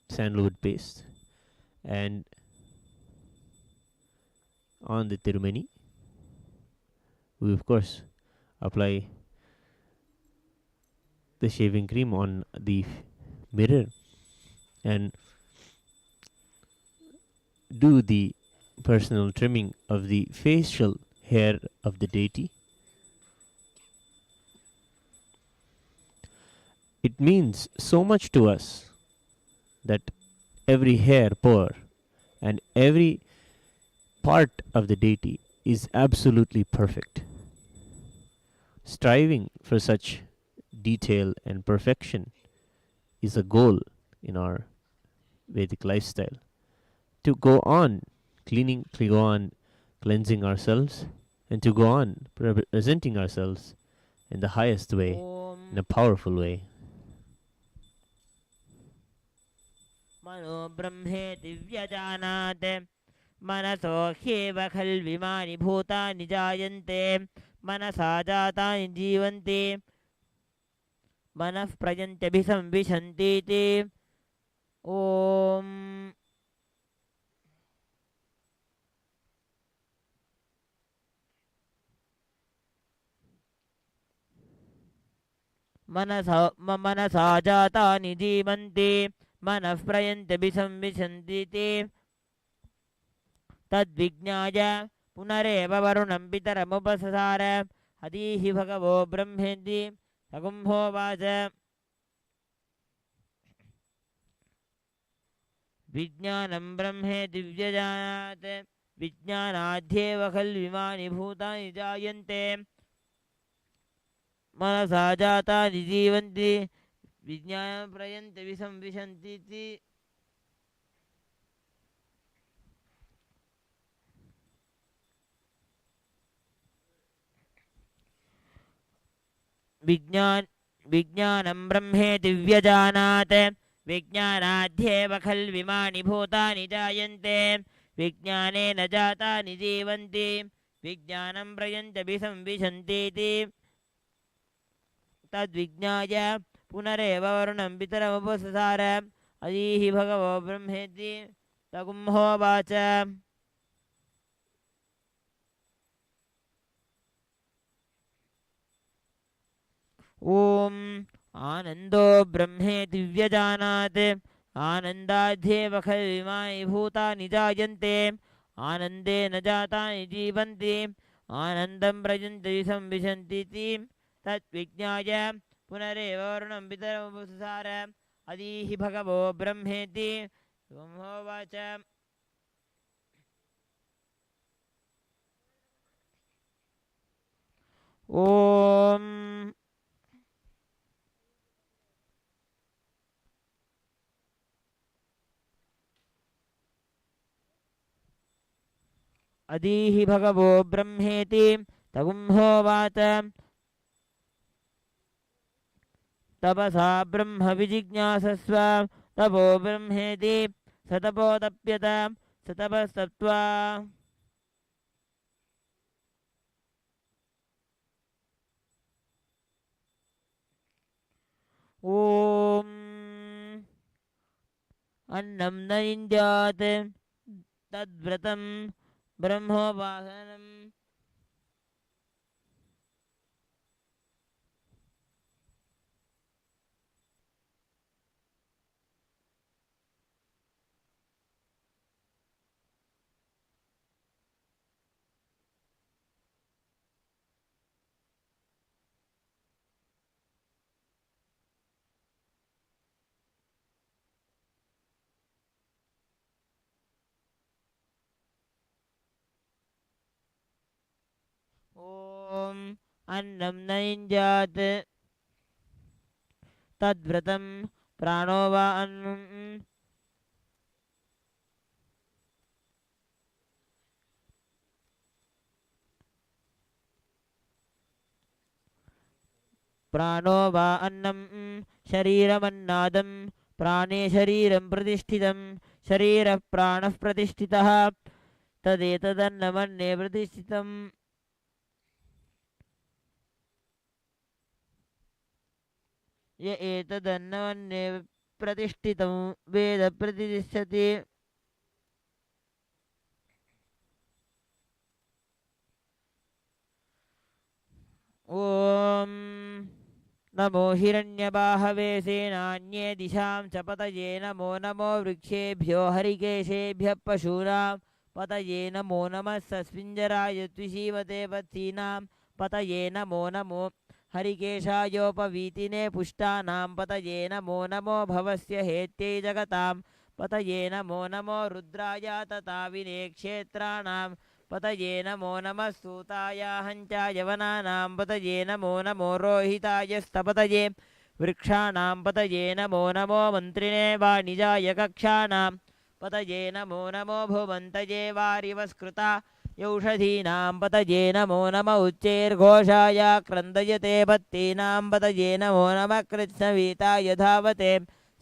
sandalwood paste, and on the tirumani, we of course apply the shaving cream on the mirror and do the personal trimming of the facial hair of the deity. It means so much to us that every hair pore and every part of the deity is absolutely perfect. Striving for such detail and perfection is a goal in our Vedic lifestyle. To go on go on cleansing ourselves, and to go on presenting ourselves in the highest way, in a powerful way.
Mano Brahme Divyajanaate Manaso Heva Khalvimani Bhuta Nijayante Manasa Jatani Jivanti Manaf Prajantabhisam Vishantiti Om Manasa Jatani Jivanti Manaf Prajantabhisam Tadvijnaya Punareva Varunam Pitaramupasasara Hadihi Bhagavo Brahmedi Sagumbho Vaja Vijnanam Brahme Divyajanat Vijnanaadhyeva Khalvimani Bhutani Jayante Manasa Jatani Jivanti Vijnanam Prayante Visam Vishantiti Vijnanam Brahme Divyajanat Vijnanaadhyeva Khalvimani Bhutani Jayante Vijnanena Jatani Jivanti Vijnanam Prayantabhisam Vishantiti Tadvijnaya Punareva Varunam Pitaramupasasara Adihi Bhagavo Brahmeti Tagumho Vacha Om Anando Brahme Divyajanat Anandadhyeva Khalvimani Bhutani Jayante Anandena Jatani Jivanti Anandam Prajanti Sambishantiti Tatvijnaya Punareva Varunam Pitaramupasasara Adihi Bhagavo Brahmeti Brahmovacha Om Adihi Bhagavo Brahmeti Tagumho Vata Tapasa Brahma Vijignasasva Tapo Brahmeti Satapo Tapyata Satapasattva Om Annam Naindyat Tadvratam ब्रह्मोपासनम् ॐ अन्नं न युञ्जात् तद्व्रतं प्राणो वा अन्नं प्राणो वा अन्नं शरीरमन्नादं प्राणे शरीरं प्रतिष्ठितं शरीरः प्राणः प्रतिष्ठितः तदेतदन्नमन्ये प्रतिष्ठितम् य एतदन्नमन्ये प्रतिष्ठितं वेद प्रतिष्ठति ॐ नमो हिरण्यबाहवे सेनान्ये दिशां च पतये नमो नमो वृक्षेभ्यो हरिकेशेभ्यः पशूनां पतये नमो नमः सस्मिञ्जराय द्विषीवते पत्सीनां पतये नमो नमो हरिकेशायोपवीतिने पुष्टानां पतये नमो नमो भवस्य हेत्यै जगतां पतये नमो नमो रुद्राय तथा विनेक्षेत्राणां पतये नमो नमः सूताय हञ्चाय वनानां पतये नमो नमो रोहिताय स्तपतये वृक्षाणां पतये नमो नमो मन्त्रिणे वाणिजाय कक्षाणां पतये नमो नमो भुवन्तये वारिवस्कृता यौषधीनां पतये नमो नम उच्चैर्घोषाय क्रन्दयते पत्तीनां पतये नमो नमः कृत्स्नवीताय धावते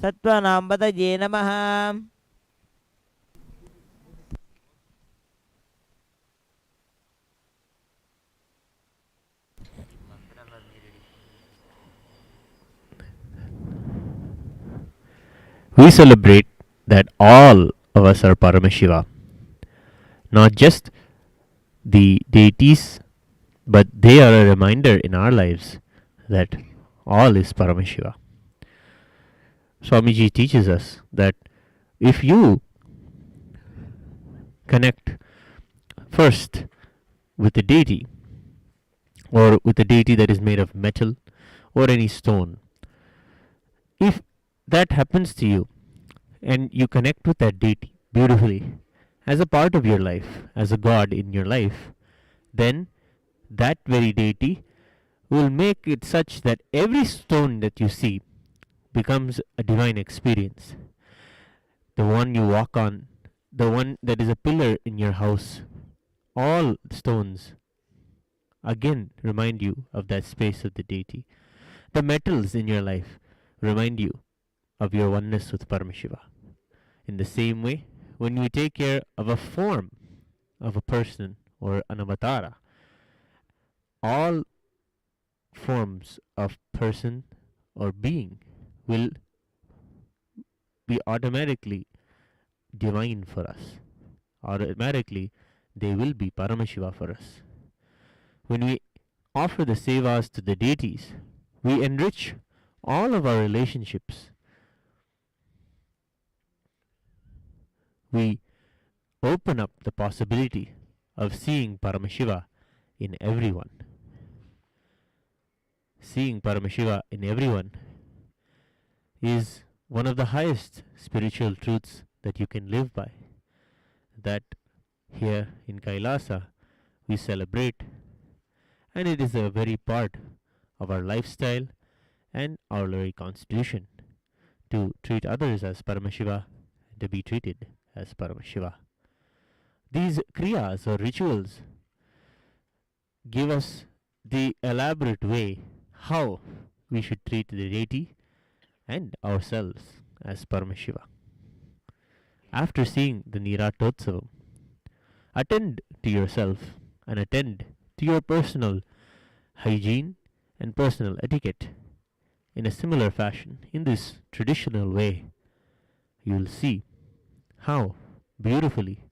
सत्त्वानां पतये नमः
We celebrate that all of us are Paramashiva, not just the deities, but they are a reminder in our lives that all is Paramashiva. Swamiji teaches us that if you connect first with the deity, or with a deity that is made of metal or any stone, if that happens to you and you connect with that deity beautifully as a part of your life, as a god in your life, then that very deity will make it such that every stone that you see becomes a divine experience. The one you walk on, the one that is a pillar in your house, all stones again remind you of that space of the deity. The metals in your life remind you of your oneness with Paramashiva. In the same way, when we take care of a form of a person or an avatara, all forms of person or being will be automatically divine for us. Automatically, they will be Paramashiva for us. When we offer the sevas to the deities, we enrich all of our relationships. We open up the possibility of seeing Paramashiva in everyone. Seeing Paramashiva in everyone is one of the highest spiritual truths that you can live by. That here in Kailasa we celebrate, and it is a very part of our lifestyle and our very constitution to treat others as Paramashiva and to be treated as Paramashiva. These kriyas or rituals give us the elaborate way how we should treat the deity and ourselves as Paramashiva. After seeing the Niratotsavam, attend to yourself and attend to your personal hygiene and personal etiquette in a similar fashion. In this traditional way, you will see how beautifully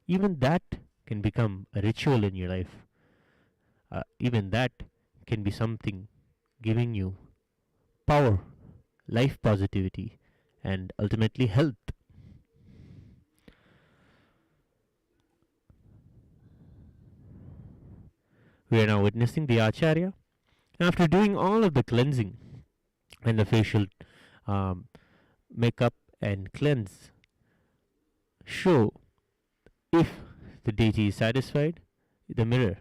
even that can become a ritual in your life. Even that can be something giving you power, life positivity, and ultimately health. We are now witnessing the Acharya. After doing all of the cleansing and the facial um, makeup and cleanse, show if the deity is satisfied, the mirror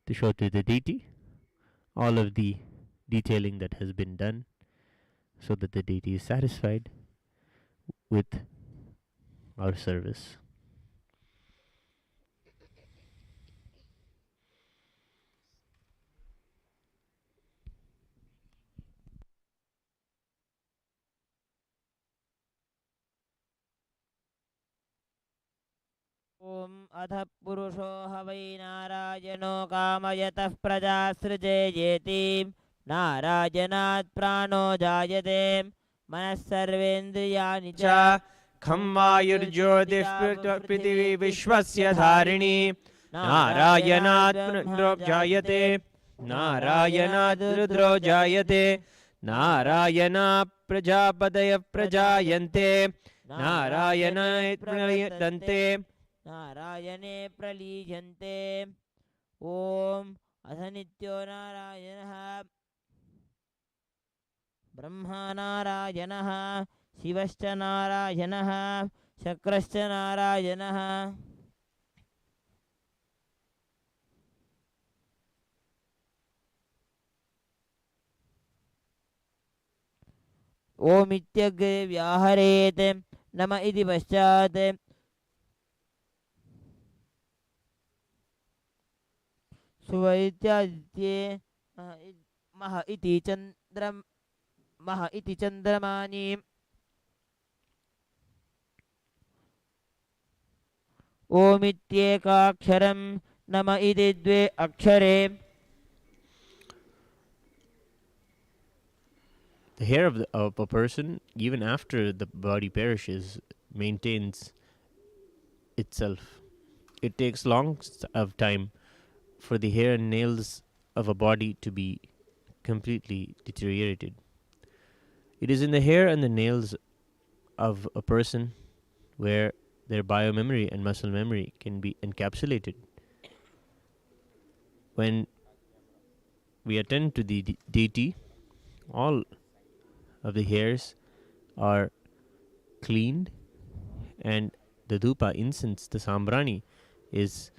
to show to the deity all of the detailing that has been done so that the deity is satisfied with our service.
ॐ अथ पुरुषो ह वै नारायणो कामयतः प्रजा सृजेयेति नारायणात् प्राणो जायते मनः सर्वेन्द्रियाणि च
खं वायुर्ज्योतिः पृथिवी विश्वस्य धारिणी नारायणात् रुद्रो जायते नारायणात् रुद्रो जायते नारायणात् प्रजापतयः प्रजायन्ते नारायणात् प्रलीयन्ते
नारायणे प्रलीयन्ते ॐ अथ नित्यो नारायणः ब्रह्मा नारायणः शिवश्च नारायणः शक्रश्च नारायणः ओमित्यग्रे व्याहरेत् नम इति पश्चात् सुवैत्यादित्ये मह इति चन्द्रमानि ओमित्येकाक्षरं नम इति द्वे अक्षरे.
The hair of a person, even after the body perishes, maintains itself. It takes long of time for the hair and nails of a body to be completely deteriorated. It is in the hair and the nails of a person where their biomemory and muscle memory can be encapsulated. When we attend to the deity, all of the hairs are cleaned and the dhupa incense, the sambrani, is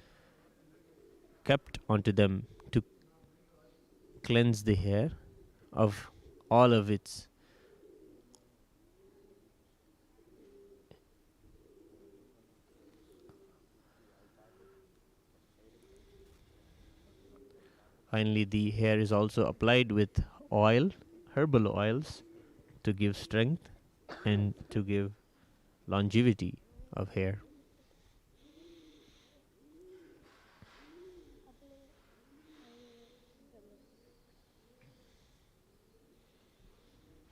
kept onto them to cleanse the hair of all of its finally the hair is also applied with oil, herbal oils, to give strength and to give longevity of hair.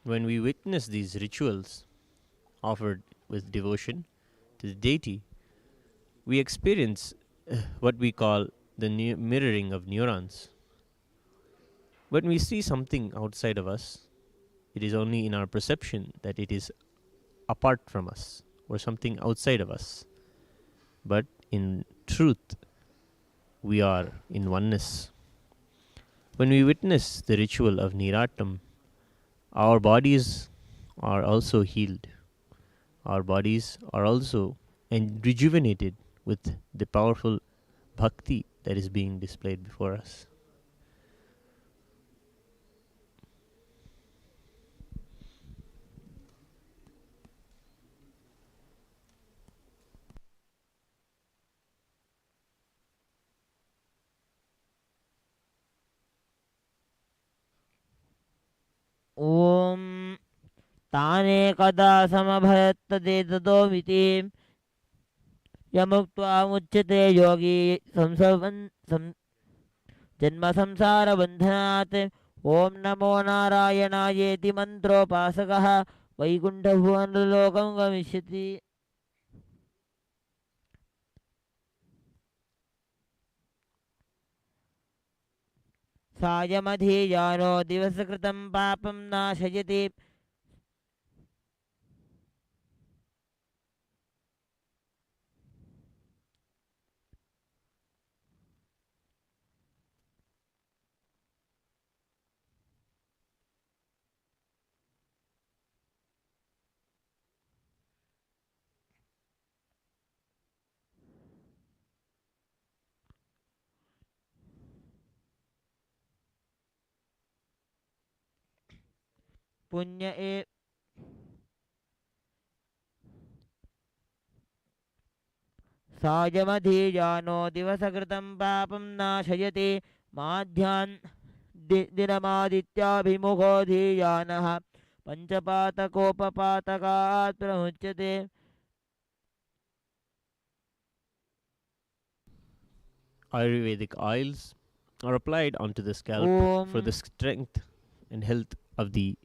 When we witness these rituals offered with devotion to the deity, we experience what we call the mirroring of neurons. When we see something outside of us, it is only in our perception that it is apart from us or something outside of us. But in truth, we are in oneness. When we witness the ritual of Niratam, our bodies are also healed. Our bodies are also rejuvenated with the powerful bhakti that is being displayed before us.
ॐ तानेकदा समभयत्तदेततोमिति यमुक्त्वा मुच्यते योगी जन्मसंसारबन्धनात् ॐ नमो नारायणायेति मन्त्रोपासकः वैकुण्ठभुवनलोकं गमिष्यति. सायमधीयानो दिवसकृतं पापं नाशयति पुण्य ए सायमधीयानो दिवसकृतं पापं नाशयति माध्यान् दिनमादित्याभिमुखो धीयानः पञ्चपातकोपपातकात् प्रमुच्यते
Ayurvedic oils are applied onto the scalp for the strength and health of the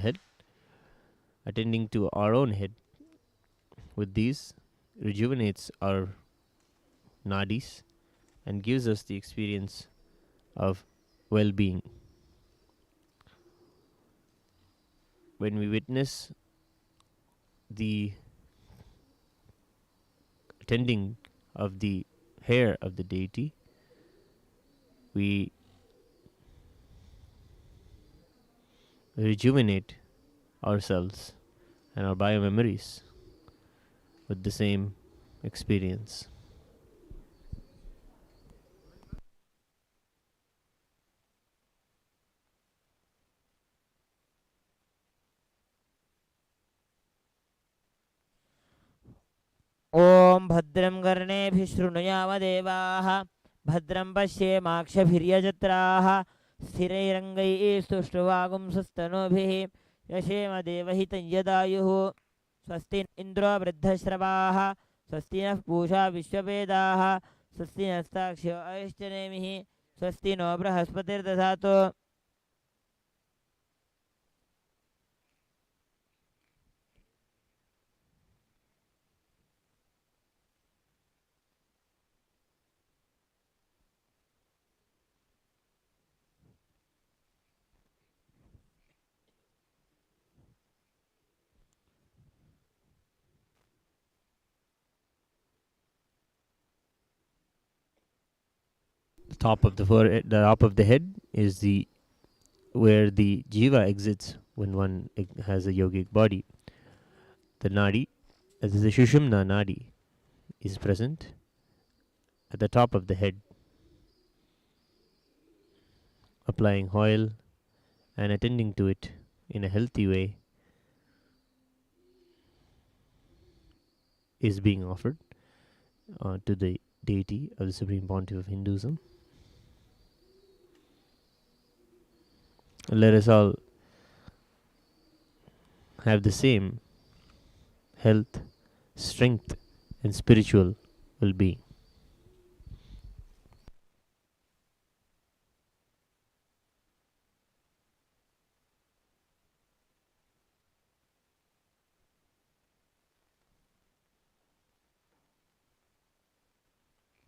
head, attending to our own head. With these, rejuvenates our nadis and gives us the experience of well-being. When we witness the attending of the hair of the deity, we rejuvenate ourselves and our biomemories with the same experience.
ॐ भद्रं कर्णेभिः शृणुयामदेवाः भद्रं पश्येमाक्षभिर्यजत्राः स्थिरैरङ्गैः स्तुष्टुवागुंसस्तनूभिः यशेम देवहितं यदायुः स्वस्ति इन्द्रो वृद्धश्रवाः स्वस्ति नः पूषा विश्ववेदाः स्वस्ति नस्ताक्ष्यो अयश्चनेमिः स्वस्ति नो बृहस्पतिर्दधातु
The top of the forehead, the top of the head is the where the jiva exits when one has a yogic body. The nadi, that is the Shushumna nadi, is present at the top of the head. Applying oil and attending to it in a healthy way is being offered to the deity of the Supreme Pontiff of Hinduism. Let us all have the same health, strength, and spiritual well-being.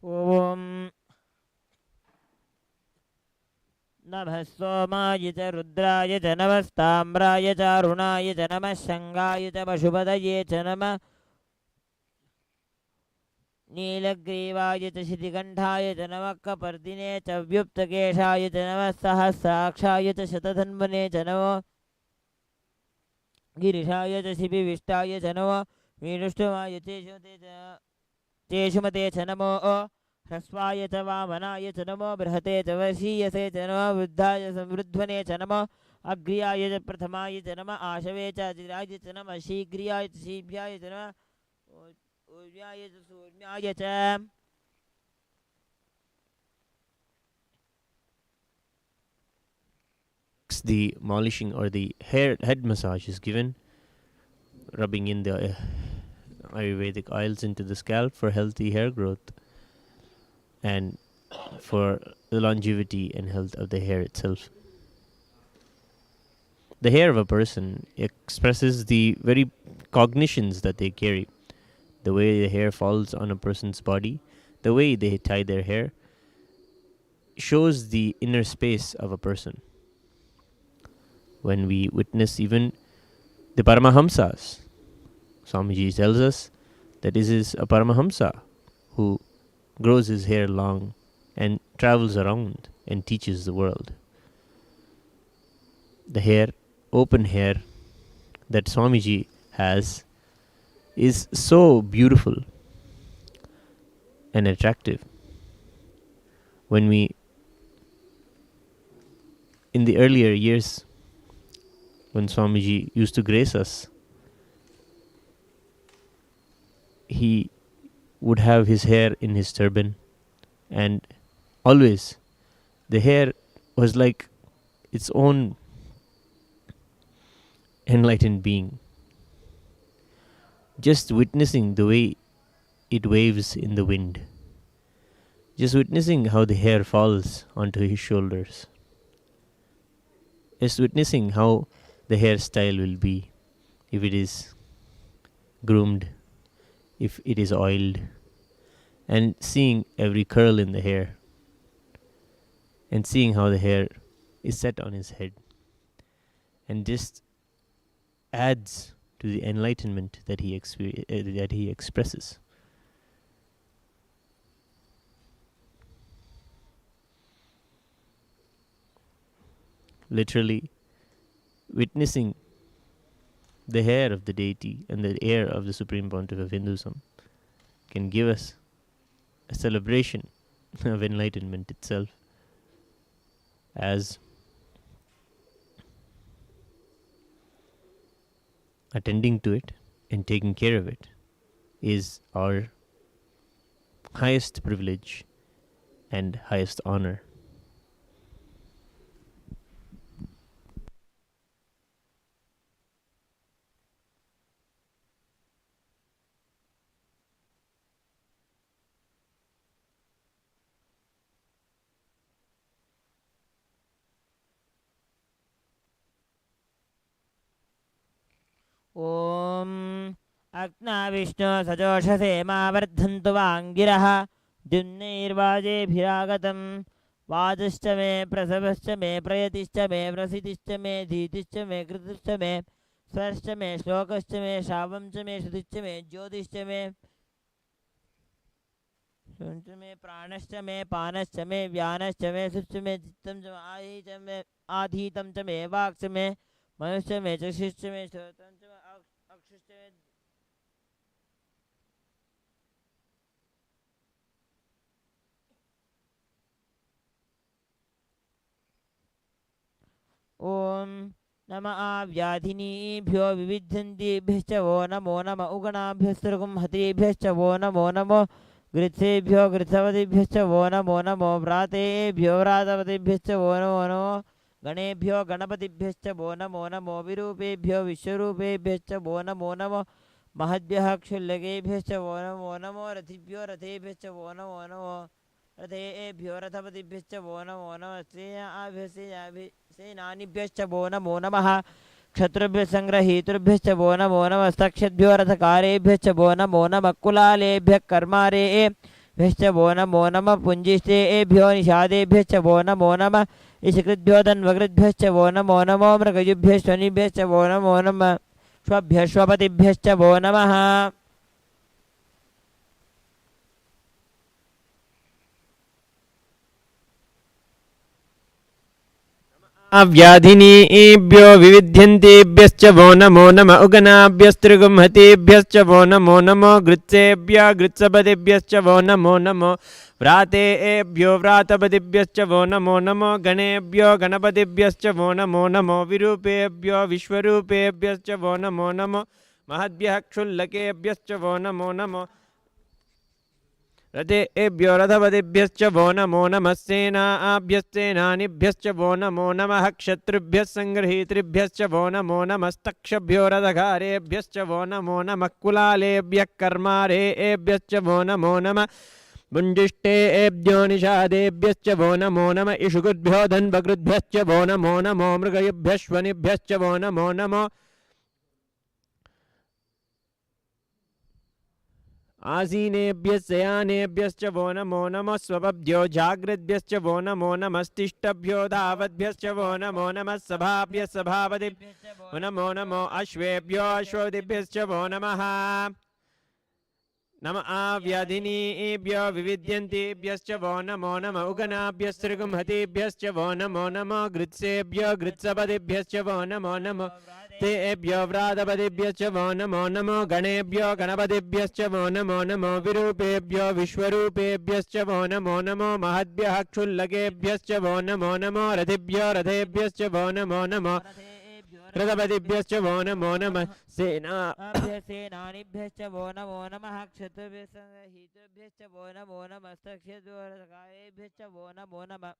ॐ नमः सोमाय च रुद्राय च नमस्ताम्राय च अरुणाय च नमः शङ्गाय च पशुपतये च नमः नीलग्रीवाय च शितिकण्ठाय च नमः कपर्दिने च व्युप्तकेशाय च नमः सहस्राक्षाय च शतधन्वने च नमो गिरिशाय च शिपिविष्टाय च नमो मीनुष्टमाय चेषुमते च नमो ह्रस्वाय च वामनाय च नमो बृहते च वर्षीयसे च नमो वृद्धाय संवृध्वने च नमो अग्र्याय च प्रथमाय च नमः आशवे च अजिराय च नमः शीघ्रियाय च शीभ्याय च नमः ऊर्व्याय च सूर्याय च
The molishing or the head massage is given, rubbing in the Ayurvedic oils into the scalp for healthy hair growth and for the longevity and health of the hair itself. The hair of a person expresses the very cognitions that they carry. The way the hair falls on a person's body, the way they tie their hair, shows the inner space of a person. When we witness even the Paramahamsas, Swamiji tells us that this is a Paramahamsa who grows his hair long and travels around and teaches the world. The hair, open hair that Swamiji has is so beautiful and attractive. When we, in the earlier years, when Swamiji used to grace us, he would have his hair in his turban, and always the hair was like its own enlightened being. Just witnessing the way it waves in the wind, just witnessing how the hair falls onto his shoulders, just witnessing how the hairstyle will be, if it is groomed, if it is oiled, and seeing every curl in the hair, and seeing how the hair is set on his head, and just adds to the enlightenment that he expresses. Literally, witnessing the hair of the deity and the air of the Supreme Pontiff of Hinduism can give us a celebration of enlightenment itself, as attending to it and taking care of it is our highest privilege and highest honor.
ॐ अग्नाविष्णो सजोषसे मा वर्धन्तु वाङ्गिरः द्युम्नैर्वाजेभिरागतं वाजश्च मे प्रसवश्च मे प्रयतिश्च मे प्रसिद्धिश्च मे धीतिश्च मे कृतिश्च मे स्वरश्च मे श्लोकश्च मे श्रावं च मे श्रुतिश्च मे ज्योतिश्च मे शुञ्च मे प्राणश्च मे पानश्च मे व्यानश्च मे सुश्च मे चित्तं च आधीतं च मे वाक् च मे मनुष्य मे चक्षुश्च मे श्रोत्रं च मे अक्षुश्च मे ॐ नमः व्याधिनीभ्यो विविध्यन्तीभ्यश्च वो नमो नम उगणाभ्यस्तृगुंहतीभ्यश्च वो नमो नमो गृत्सेभ्यो गृत्सवतीभ्यश्च वो नमो नमो व्रातेभ्यो व्रातवतीभ्यश्च वो नमो नमो गणेभ्यो गणपतिभ्यश्च वो नमो नमो विरूपेभ्यो विश्वरूपेभ्यश्च वो नमो नमो महद्भ्यः क्षुल्लकेभ्यश्च वो नमो नमो रथिभ्यो रथेभ्यश्च वो नमो नमो रथेभ्यो रथपतिभ्यश्च वो नमो नमः सेनानिभ्यश्च वो नमो नमः क्षत्रुभ्यः संग्रहीतृभ्यश्च वो नमो नमः स्तक्षद्भ्यो रथकारेभ्यश्च वो नमो नमः कुलालेभ्यः कर्मारेभ्यश्च वो नमो नमः पुञ्जिष्टेभ्यो निषादेभ्यश्च वो नमो नमः इषकृद्भ्यो तन्वकृद्भ्यश्च वो नमो नमो मृगयुभ्यः स्वनिभ्यश्च वो नमो नमः श्वभ्यः श्वपतिभ्यश्च वो नमः
व्याधिनीभ्यो विविध्यन्तेभ्यश्च वो नमो नमः उगनाभ्यस्त्रिगुंहतेभ्यश्च वो नमो नमो गृत्सेभ्यः गृत्सपतिभ्यश्च वो नमो नमो व्रातेभ्यो व्रातपतिभ्यश्च वो नमो नमो गणेभ्यो गणपतिभ्यश्च वो नमो नमो विरूपेभ्यो विश्वरूपेभ्यश्च वो नमो नमो महद्भ्यः क्षुल्लकेभ्यश्च वो नमो नमो रथेभ्यो रथपतिभ्यश्च वो नमो नमः सेनाभ्यश्चेनानिभ्यश्च वो नमो नमः क्षत्रुभ्यः संगृहीतृभ्यश्च वो नमो नमस्तक्षभ्यो रथकारेभ्यश्च वो नमो नमः कुलालेभ्यः कर्मारेभ्यश्च वो नमो नमः पुञ्जिष्टेभ्यो निषादेभ्यश्च वो नमो नमः इषुकुद्भ्यो धन्वकृद्भ्यश्च वो नमो नमो मृगयुभ्यः श्वनिभ्यश्च वो नमो नमो आसीनेभ्यश्च यानेभ्यश्च वो नमः स्वपद्यो जागृद्भ्यश्च वो नमस्तिष्ठभ्यो धावद्भ्यश्च वो नमः सभाभ्यः सभापतिभ्यो नमो अश्वेभ्यो अश्वदिभ्यश्च वो नमः नम आव्याधिनीभ्यो विविध्यन्तेभ्यश्च वो नमः उगनाभ्यस्त्रिगुंहतेभ्यश्च वो नमो गृत्सेभ्यो गृत्सपदिभ्यश्च वो नमो तेभ्यो व्रातपदिभ्यश्च वो नमो गणेभ्यो गणपतिभ्यश्च वो नमो विरूपेभ्यो विश्वरूपेभ्यश्च वो नमो महद्भ्यः क्षुल्लकेभ्यश्च वो नमो रथिभ्यो रथेभ्यश्च वो नमो रथपतिभ्यश्च वो नमः
सेनानिभ्यश्च वो नमः क्षत्रिभ्यश्च वो नमः क्षत्रियभ्यश्च वो नमः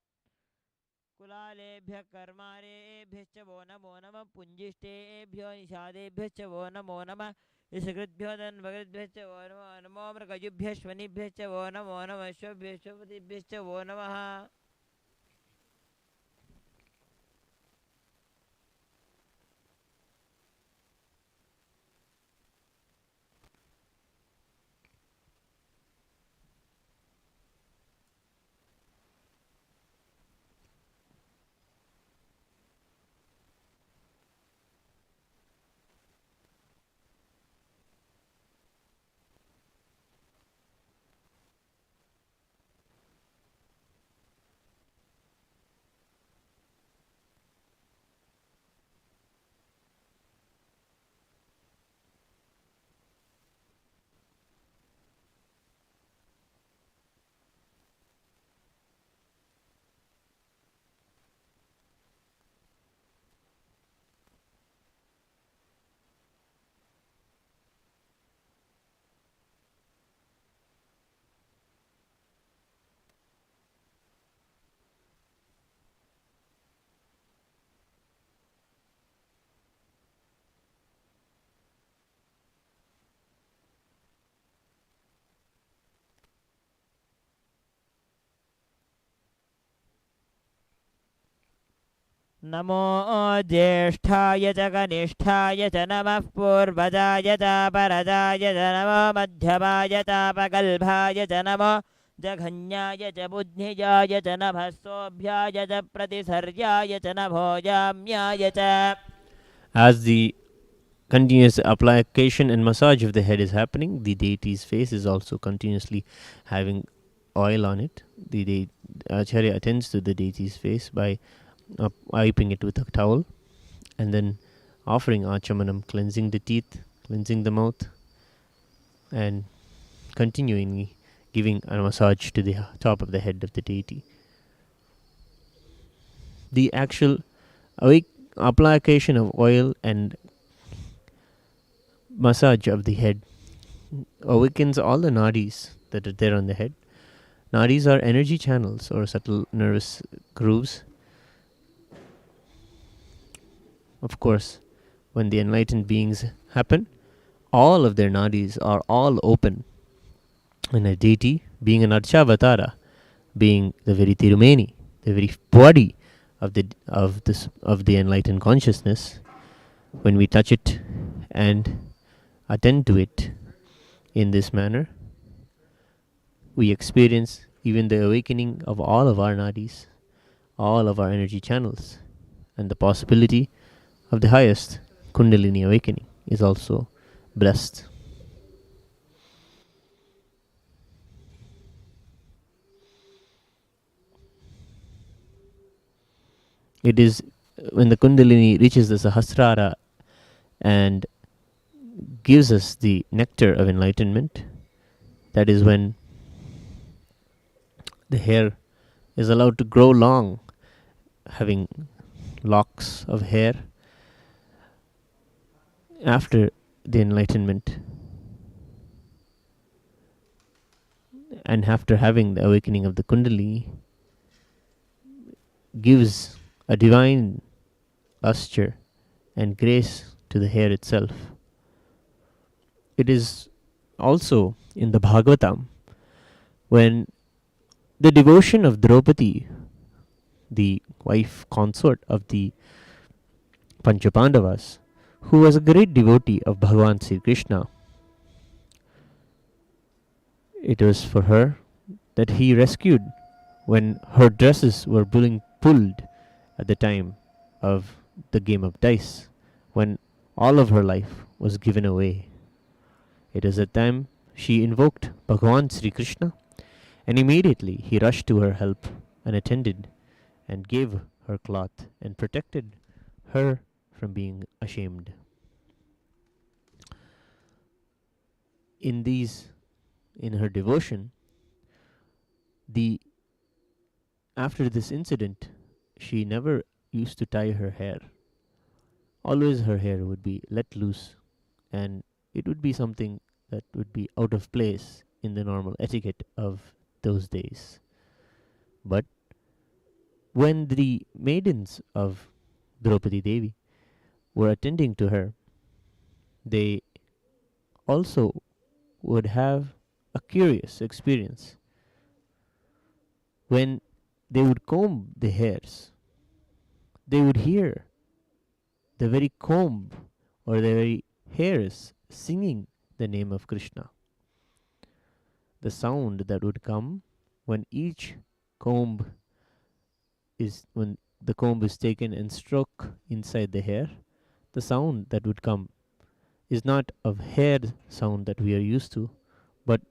कुलालेभ्यः कर्मारेभ्यश्च वो नमः पुञ्जिष्टेभ्यो निषादेभ्यश्च वो नमः ऋषकृद्भ्यो धन्वकृद्भ्यश्च वो नमो मृगजुभ्यश्वनिभ्यश्च वो नमः अश्वभ्यश्वपतिभ्यश्च वो नमः नमो ज्येष्ठाय च कनिष्ठाय च नमः पूर्वजाय च परजाय च नमो मध्यमाय चापगल्भाय च नमो जघन्याय च बुद्धिजाय च नमः सोऽभ्याय च प्रतिसर्याय च नमो जाम्याय च.
As the continuous application and massage of the head is happening, the deity's face is also continuously having oil on it. The Acharya attends to the deity's face by wiping it with a towel and then offering achamanam, cleansing the teeth, cleansing the mouth, and continuing giving a massage to the top of the head of the deity. The actual application of oil and massage of the head awakens all the nadis that are there on the head. Nadis are energy channels or subtle nervous grooves. Of course, when the enlightened beings happen, all of their nadis are all open. And a deity, being an Archavatara, being the very Tirumeni, the very body of the enlightened consciousness, when we touch it and attend to it in this manner, we experience even the awakening of all of our nadis, all of our energy channels, and the possibility of the highest Kundalini awakening is also blessed. It is when the Kundalini reaches the Sahasrara and gives us the nectar of enlightenment, that is when the hair is allowed to grow long, having locks of hair after the enlightenment and after having the awakening of the Kundalini, gives a divine lustre and grace to the hair itself. It is also in the Bhagavatam when the devotion of Draupadi, the wife consort of the Panchapandavas, who was a great devotee of Bhagavan Sri Krishna,
it was for her that he rescued when her dresses were being pulled at the time of the game of dice, when all of her life was given away. It is at time she invoked Bhagavan Sri Krishna, and immediately he rushed to her help and attended and gave her cloth and protected her from being ashamed. In these, in her devotion, the after this incident, she never used to tie her hair. Always her hair would be let loose, and it would be something that would be out of place in the normal etiquette of those days. But when the maidens of Draupadi Devi were attending to her, they also would have a curious experience. When they would comb the hairs, they would hear the very comb or the very hairs singing the name of Krishna. The sound that would come when each comb when the comb is taken and struck inside the hair, the sound that would come is not of hair sound that we are used to, but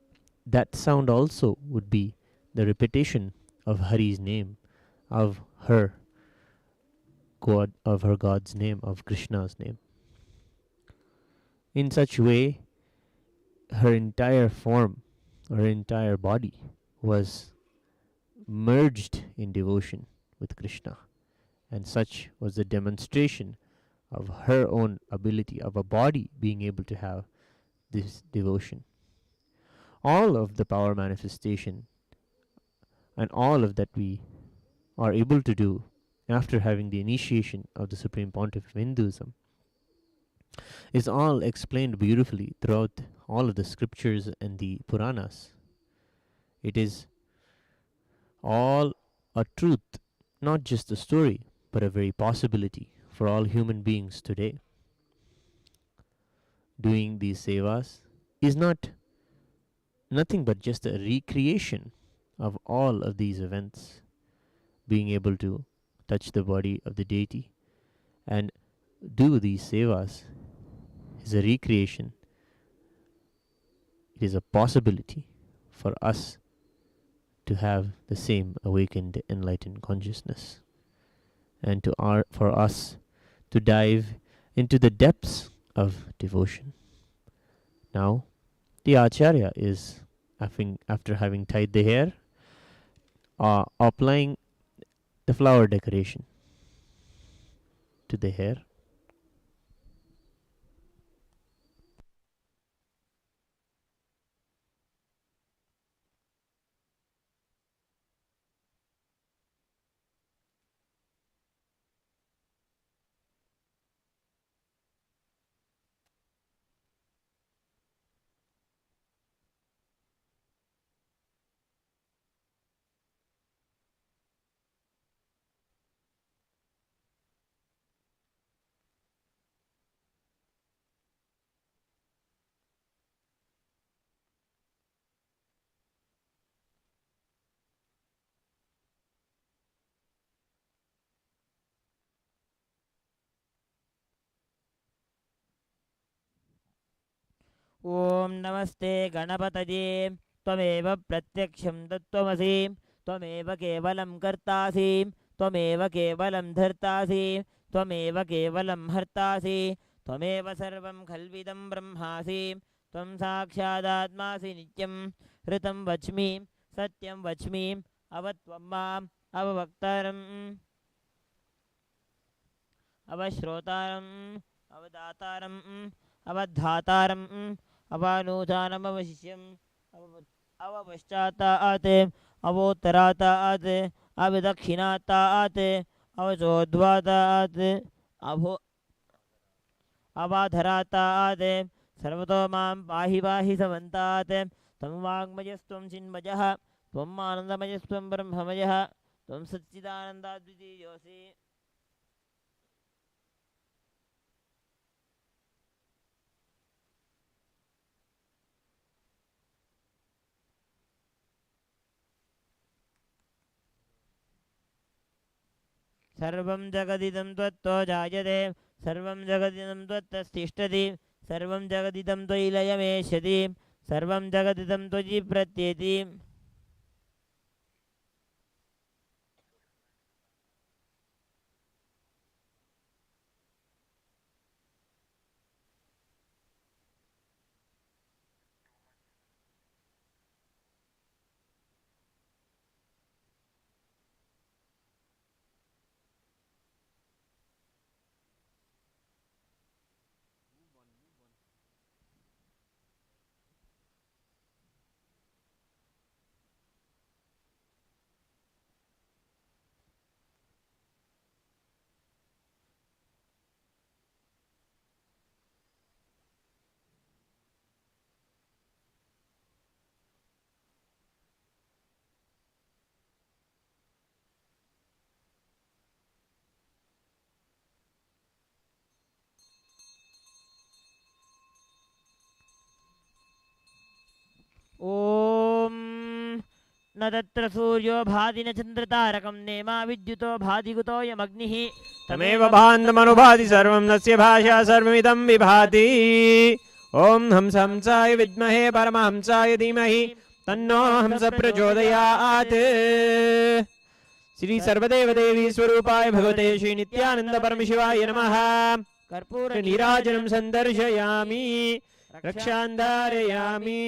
that sound also would be the repetition of Hari's name, of her God, of her God's name, of Krishna's name. In such way, her entire form, her entire body was merged in devotion with Krishna. And such was the demonstration of her own ability of a body being able to have this devotion. All of the power manifestation and all of that we are able to do after having the initiation of the Supreme Pontiff of Hinduism is all explained beautifully throughout all of the scriptures and the Puranas. It is all a truth, not just a story, but a very possibility for all human beings today. Doing these sevas is not nothing but just a recreation of all of these events. Being able to touch the body of the deity and do these sevas is a recreation. It is a possibility for us to have the same awakened, enlightened consciousness, and for us to dive into the depths of devotion. Now, the Acharya is, after having tied the hair, applying the flower decoration to the hair.
ॐ नमस्ते गणपतये त्वमेव प्रत्यक्षं तत्त्वमसि त्वमेव केवलं कर्तासि त्वमेव केवलं धर्तासि त्वमेव केवलं हर्तासि त्वमेव सर्वं खल्विदं ब्रह्मासि त्वं साक्षादात्मासि नित्यं ऋतं वच्मि सत्यं वच्मि अवत्वं माम् अववक्तारम् अवश्रोतारम् अवदातारम् अवधातारम् अवानूचानमवशिष्यम् अवपश्चातात् अवोत्तरातात् अविदक्षिणातात् अवचोद्वातात् अवाधरातात् सर्वतो मां पाहि पाहि समन्तात् त्वं वाङ्मयस्त्वं चिन्मयः त्वम् आनन्दमयस्त्वं ब्रह्ममयः त्वं सच्चिदानन्दाद्वितीयोऽसि सर्वं जगदिदं त्वत्तो जायते सर्वं जगदिदं त्वत्तस्तिष्ठति सर्वं जगदिदं त्वयि लयमेष्यति सर्वं जगदिदं त्वयि प्रत्येति ॐ न तत्र सूर्यो भाति न चन्द्रतारकं नेमा विद्युतो भाति कुतोऽयमग्निः
तमेव भान्तमनुभाति सर्वं तस्य भाषा सर्वमिदं विभाति ॐ हंसाय विद्महे परमहंसाय धीमहि तन्नो हंस प्रचोदयात् श्री सर्वदेवदेवी स्वरूपाय भगवते श्री नित्यानंद परमशिवाय नमः
कर्पूर
नीराजनं सन्दर्शयामि रक्षान्धारयामि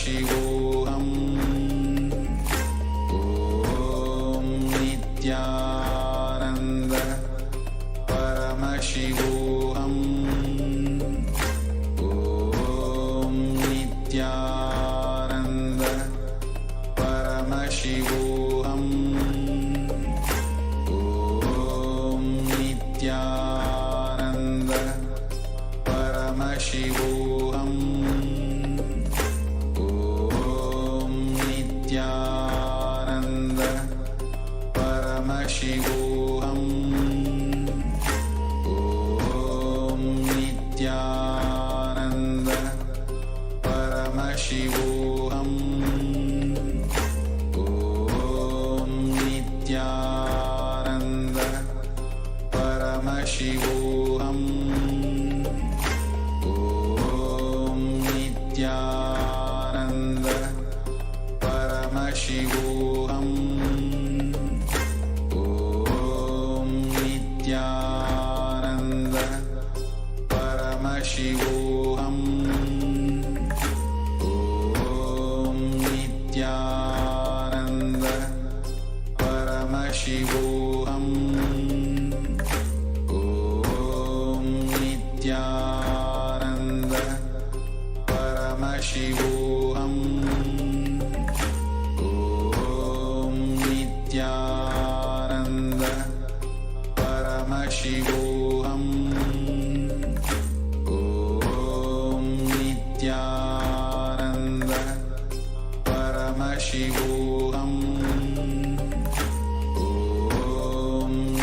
परमशिवोऽहम् ॐ नित्यानन्द परमशिवोऽहम् ॐ नित्यानन्द परमशिवोऽहम् ॐ नित्यानन्द परमशिवोऽहम् परमशिवोऽहम् ॐ नित्यानन्द परमशिवोऽहम् ॐ नित्यानन्द परमशिवोऽहम् ॐ नित्यानन्द परमशिवोऽहम् ॐ नित्यानन्द परमशिवोऽहम् ॐ नित्यानन्द परमशिवोऽहम् ॐ नित्यानन्द परमशिवोऽहम् ॐ नित्यानन्द परमशिवोऽहम् ॐ नित्यानन्द परमशिवोऽहम् ॐ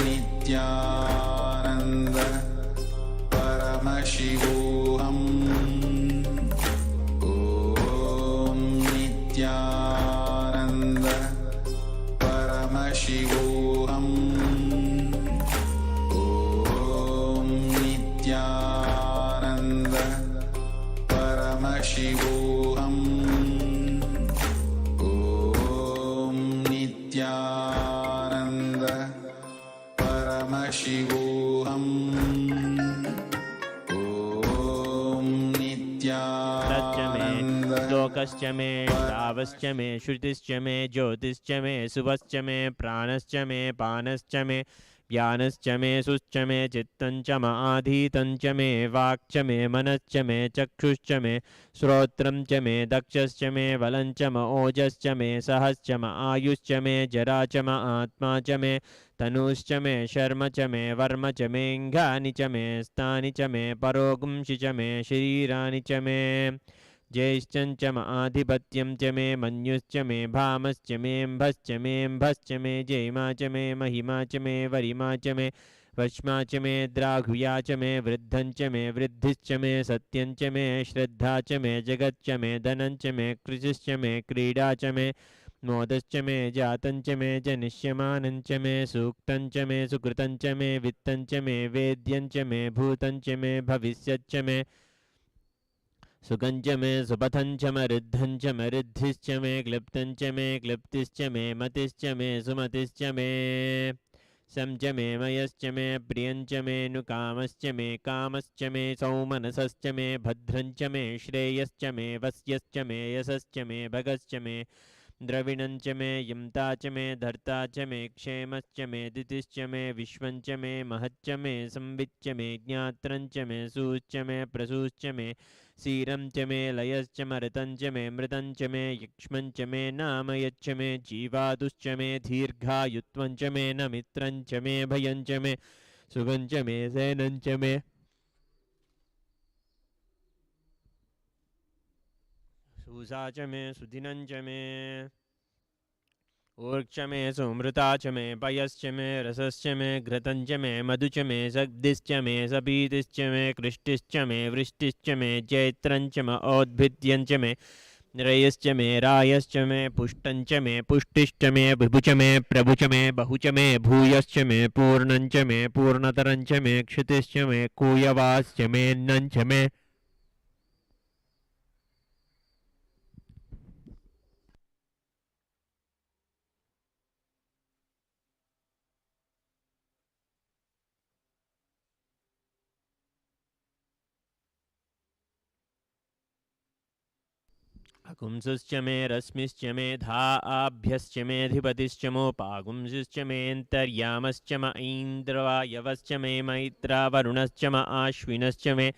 नित्यानन्द परमशिवोऽहम् ॐ नित्यानन्द परमशिवोऽहम् ॐ नित्यानन्द परमशिवोऽहम् ॐ नित्यानन्द परमशिवोऽहम् ॐ
तच्च मे
नित्यानन्द
लोकश्च मे श्रावश्च मे श्रुतिश्च मे ज्योतिश्च मे शुभश्च मे प्राणश्च मे पानश्च मे व्यानश्च मे सुश्च मे चित्तञ्च म आधीतञ्च मे वाक्च मे मनश्च मे चक्षुश्च मे श्रोत्रं च मे दक्षश्च मे बलञ्च म ओजश्च मे सहश्च म आयुश्च मे जरा च म आत्मा च मे तनुश्च मे शर्म च मे वर्म च मेऽङ्गानि च मे स्थानि च मे परोगुंषि च मे शरीराणि च मे ज्येष्ठञ्च म आधिपत्यं च मे मन्युश्च मे भामश्च मेऽम्भश्च मे जयिमा च मे महिमा च मे वरिमा च मे वक्ष्मा च मे द्राघुया च मे वृद्धञ्च मे वृद्धिश्च मे सत्यञ्च मे श्रद्धा च मे जगच्च मे धनञ्च मे कृषिश्च मे क्रीडा च मे मोदश्च मे जातञ्च मे जनिष्यमानञ्च मे सूक्तञ्च मे सुकृतञ्च मे वित्तञ्च मे वेद्यञ्च मे भूतञ्च मे भविष्यच्च मे सुगञ्च मे सुपथञ्च मरुद्धञ्च मरुद्धिश्च मे क्लिप्तञ्च मे क्लिप्तिश्च मे मतिश्च मे सुमतिश्च मे सं च मे मयश्च मे प्रियञ्च मे नुकामश्च मे कामश्च मे सौमनसश्च मे भद्रञ्च मे श्रेयश्च मे वस्यश्च मे यशश्च मे भगश्च मे द्रविणञ्च मे यमता च मे धर्ता च मे क्षेमश्च मे दितिश्च मे विश्वञ्च मे महच्च मे संविच्च मे ज्ञात्रञ्च मे सूश्च मे प्रसूश्च मे क्षीरं च मे लयश्च मृतं च मे मृतं च मे यक्ष्मं च मे नाम यच्च मे जीवादुश्च मे दीर्घायुत्वं च मे न मित्रं च मे भयं च मे सुखं च मे सेनं च मे सूसा च मे सुदिनं च मे ऊर्क्ष मे सुमृता च मे पयश्च मे रसश्च मे घृतं च मे मधु च मे सग्धिश्च मे सपीतिश्च मे कृष्टिश्च मे वृष्टिश्च मे चैत्रं च मे औद्भिद्यं च मे रयश्च मे रायश्च मे पुष्टं च मे पुष्टिश्च मे विभु च मे प्रभु च मे बहु च मे भूयश्च मे पूर्णं च मे पूर्णतरं च मे क्षितिश्च मे कूयवाश्च मे अन्नं च मे अकुंसश्च मे रश्मिश्च मे धाभ्यश्च मेऽधिपतिश्च मोपागुंसिश्च मेऽन्तर्यामश्च म ऐन्द्रवायवश्च मे मैत्रावरुणश्च म आश्विनश्च मे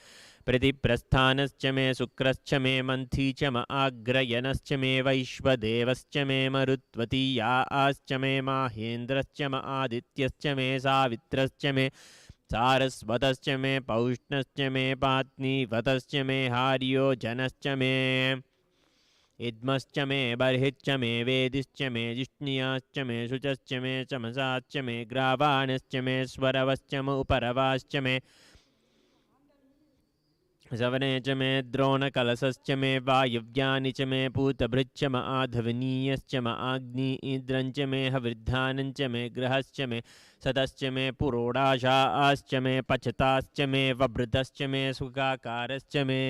प्रतिप्रस्थानश्च मे शुक्रश्च मे मन्थी च म आग्रयनश्च मे वैश्वदेवश्च मे मरुत्वतीयाश्च मे माहेन्द्रश्च म आदित्यश्च मे सावित्रश्च मे सारस्वतश्च मे पौष्णश्च मे पात्नीवतश्च मे हार्यो जनश्च मे इद्मश्च मे बर्हिश्च मे वेदिश्च मे जिष्णियाश्च मे शुचश्च मे चमसाश्च मे ग्रावाणश्च मे स्वरवश्च मे उपरवाश्च मे सवने च मे द्रोणकलशश्च मे वायव्यानि च मे पूतभृच्च म आधवनीयश्च म आग्नीद्रञ्च मे हवृद्धानञ्च मे गृहश्च मे सदश्च मे पुरोडाशाश्च मे पचताश्च मे वभृतश्च मे सुखाकारश्च मे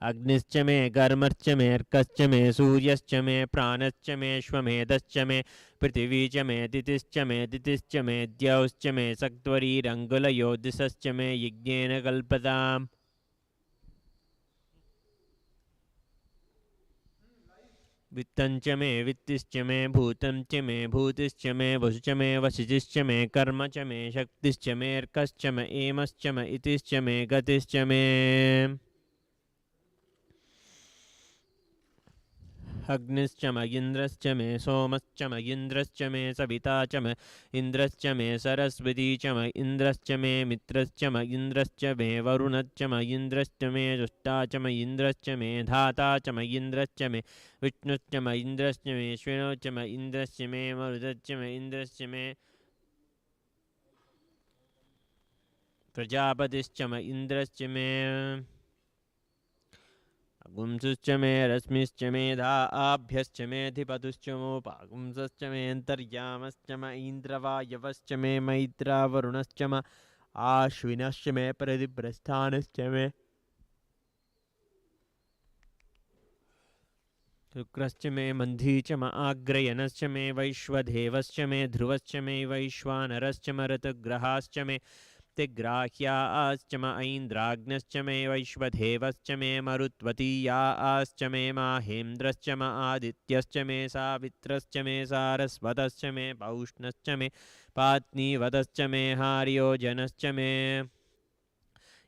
अग्निश्च मे कर्मश्च मे अर्कश्च मे सूर्यश्च मे प्राणश्च मे श्वमेधश्च मे पृथिवी च मे दितिश्च मे दितिश्च मे द्यौश्च मे सक्त्वरीरङ्गुलयो दिशश्च मे यज्ञेन कल्पताम् वित्तं च मे वित्तिश्च मे भूतं च मे भूतिश्च मे वसु च मे वसिजिश्च मे कर्म च मे शक्तिश्च मे अर्कश्च मे एमश्च मे इतिश्च मे गतिश्च मे अग्निश्च म इन्द्रश्च मे सोमश्च म इन्द्रश्च मे सविता च म इन्द्रश्च मे सरस्वती च म इन्द्रश्च मे मित्रश्च म इन्द्रश्च मे वरुणश्च म इन्द्रश्च मे जुष्टा च म इन्द्रश्च मे धाता च म इन्द्रश्च मे विष्णुश्च म इन्द्रश्च मे श्विनो च म इन्द्रश्च मे मरुतश्च म इन्द्रश्च मे प्रजापतिश्च म इन्द्रश्च मे गुंसुश्च मे रश्मिश्च मे धाभ्यश्च मेऽधिपतुश्च मोपागुंसश्च मेऽन्तर्यामश्च म इन्द्रवायवश्च मे मैत्रावरुणश्च म आश्विनश्च मे प्रतिप्रस्थानश्च मे शुक्रश्च मे मन्धी च म आग्रयनश्च मे वैश्वदेवश्च मे ध्रुवश्च मे वैश्वानरश्च म ऋतुग्रहाश्च मे तिग्राह्याश्च म ऐन्द्राग्नश्च मे वैश्वदेवश्च मे मरुत्वतीयाश्च मे माहेन्द्रश्च म आदित्यश्च मे सावित्रश्च मे सारस्वतश्च मे पौष्णश्च मे पात्नीवतश्च मे हार्योजनश्च मे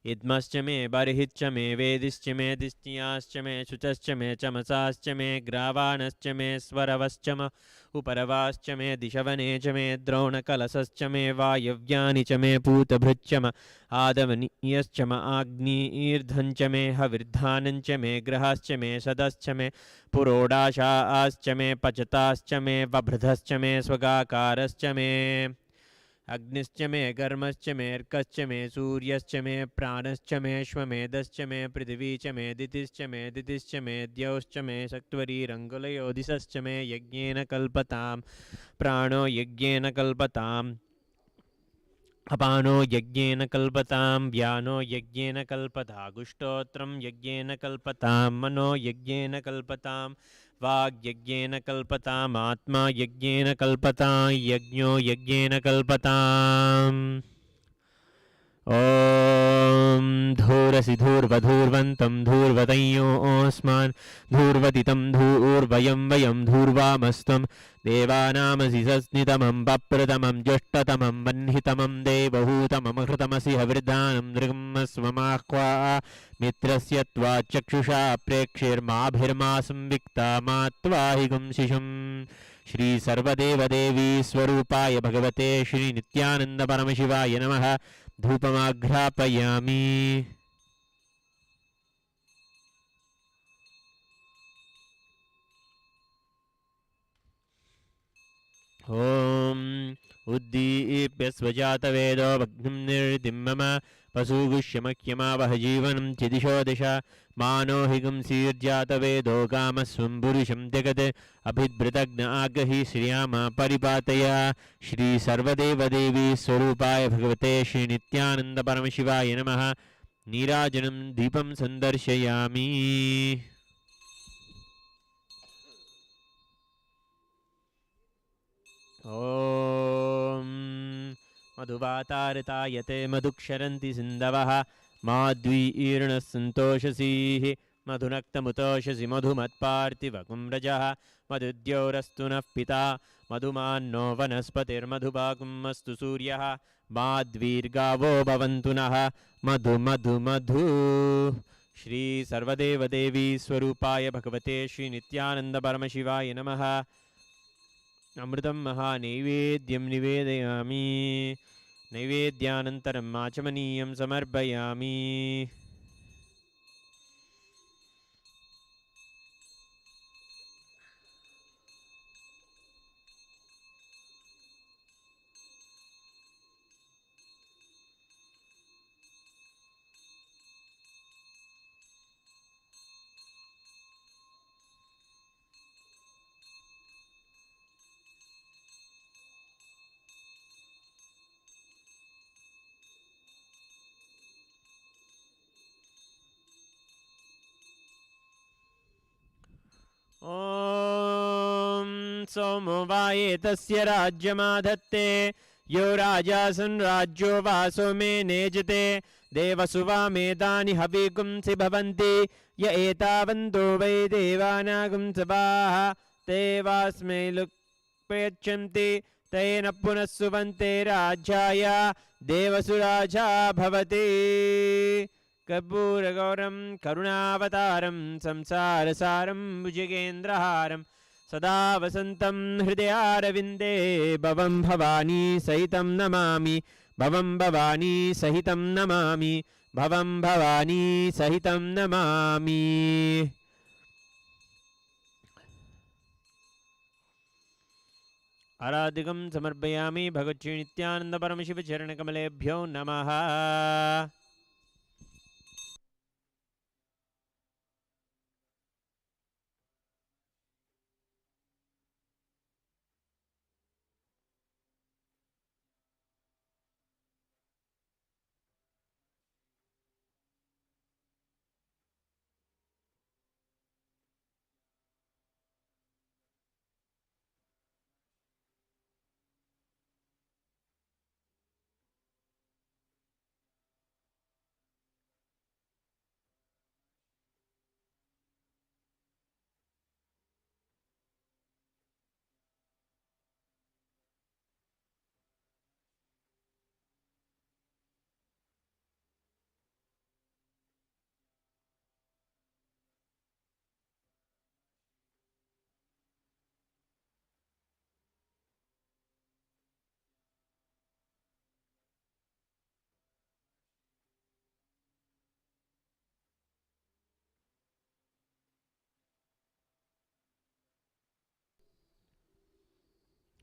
इद्मश्च मे बर्हिश्च मे वेदिश्च मे दिष्टियाश्च मे शुचश्च मे चमसाश्च मे ग्रावाणश्च मे स्वरवश्च म उपरवाश्च मे दिशवने च मे द्रोणकलशश्च मे वायव्यानि च मे पूतभृच्च म आदवनीयश्च म आग्नीर्धञ्च मे हविर्धानञ्च मे ग्रहाश्च मे सदश्च मे पुरोडाशाश्च मे पचताश्च मे वभृधश्च मे स्वगाकारश्च मे अग्निश्च मे कर्मश्च मे अर्कश्च मे सूर्यश्च मे प्राणश्च मे श्वमेधश्च मे पृथिवी च मे दितिश्च मे दितिश्च मे द्यौश्च मे सक्त्वरीरङ्गुलयो दिशश्च मे यज्ञेन कल्पतां प्राणो यज्ञेन कल्पताम् अपानो यज्ञेन कल्पतां व्यानो यज्ञेन कल्पता गुष्टोत्रं यज्ञेन कल्पतां मनो यज्ञेन कल्पतां वाग्यज्ञेन कल्पतामात्मा यज्ञेन कल्पतां यज्ञो यज्ञेन कल्पताम् ॐ धूरसि धूर्वधूर्वन्तं धूर्वतयोऽस्मान् धूर्वतितं धूर्वयं वयं धूर्वामस्त्वं देवानामसि सस्नितमं वप्रतमं ज्येष्ठतमं वह्नितमं देवहूतममहृतमसि हविर्दानं नृगमस्वमाह्वा मित्रस्य त्वा चक्षुषा प्रेक्षिर्माभिर्मासं विक्ता मा त्वा हि गुंशिषम् श्री सर्वदेवदेवी स्वरूपाय भगवते श्री नित्यानंद परमशिवाय नमः धूपमाघ्रापयामि ॐ उद्दीप्य स्वजातवेदो भग्नं निर्दिं मम पशुगुष्यमह्यमावह जीवनं चिदिशो दिश मानो हि गुंसीर्जातवेदो कामस्वं पुरुषं जगत् अभिद्भृतग्न आगहि श्रियामा परिपातय श्री सर्वदेवदेवी स्वरूपाय भगवते श्री नित्यानंद परमशिवाय नमः नीराजनं दीपं सन्दर्शयामि ॐ मधुवातारतायते मधुक्षरन्ति सिन्धवः माद्वीर्णः सन्तोषसीः मधुनक्तमुतोषसि मधुमत्पार्थिवकुम्रजः मधुद्योरस्तु नः पिता मधुमान्नो वनस्पतिर्मधुभागुमस्तु सूर्यः माद्वीर्गावो भवन्तु नः मधु मधु मधु श्री सर्वदेवदेवी स्वरूपाय भगवते श्री नित्यानंद परमशिवाय नमः अमृतं महानैवेद्यं निवेदयामि नैवेद्यानन्तरम् आचमनीयं समर्पयामि सोमो वा एतस्य राज्यमाधत्ते यो राजासन् राज्यो वा सोमे नेजते देवसु वा मेदानि हविगुंसि भवन्ति य एतावन्तो वै देवानागुंसवाः ते वास्मै लुक्पेच्छन्ति तेन पुनः सुवन्ते राज्याय देवसु राजा भवति कर्पूरगौरं करुणावतारं संसारसारं भुजगेन्द्रहारं सदा वसन्तं हृदयारविन्दे भवं भवानी सहितं नमामि भवं भवानी सहितं नमामि भवं भवानी सहितं नमामि आराधिकं समर्पयामि भगवच्छ्री नित्यानंद परमशिव चरणकमलेभ्यो नमः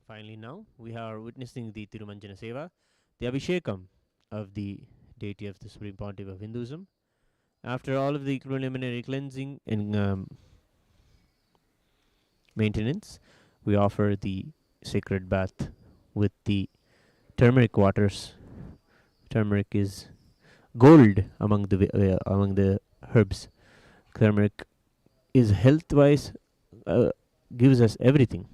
Finally, now we are witnessing the Tirumanjana Seva, the Abhishekam of the deity of the Supreme Pontiff of Hinduism. After all of the preliminary cleansing and maintenance, we offer the sacred bath with the turmeric waters. Turmeric is gold among the herbs. Turmeric is health-wise, gives us everything.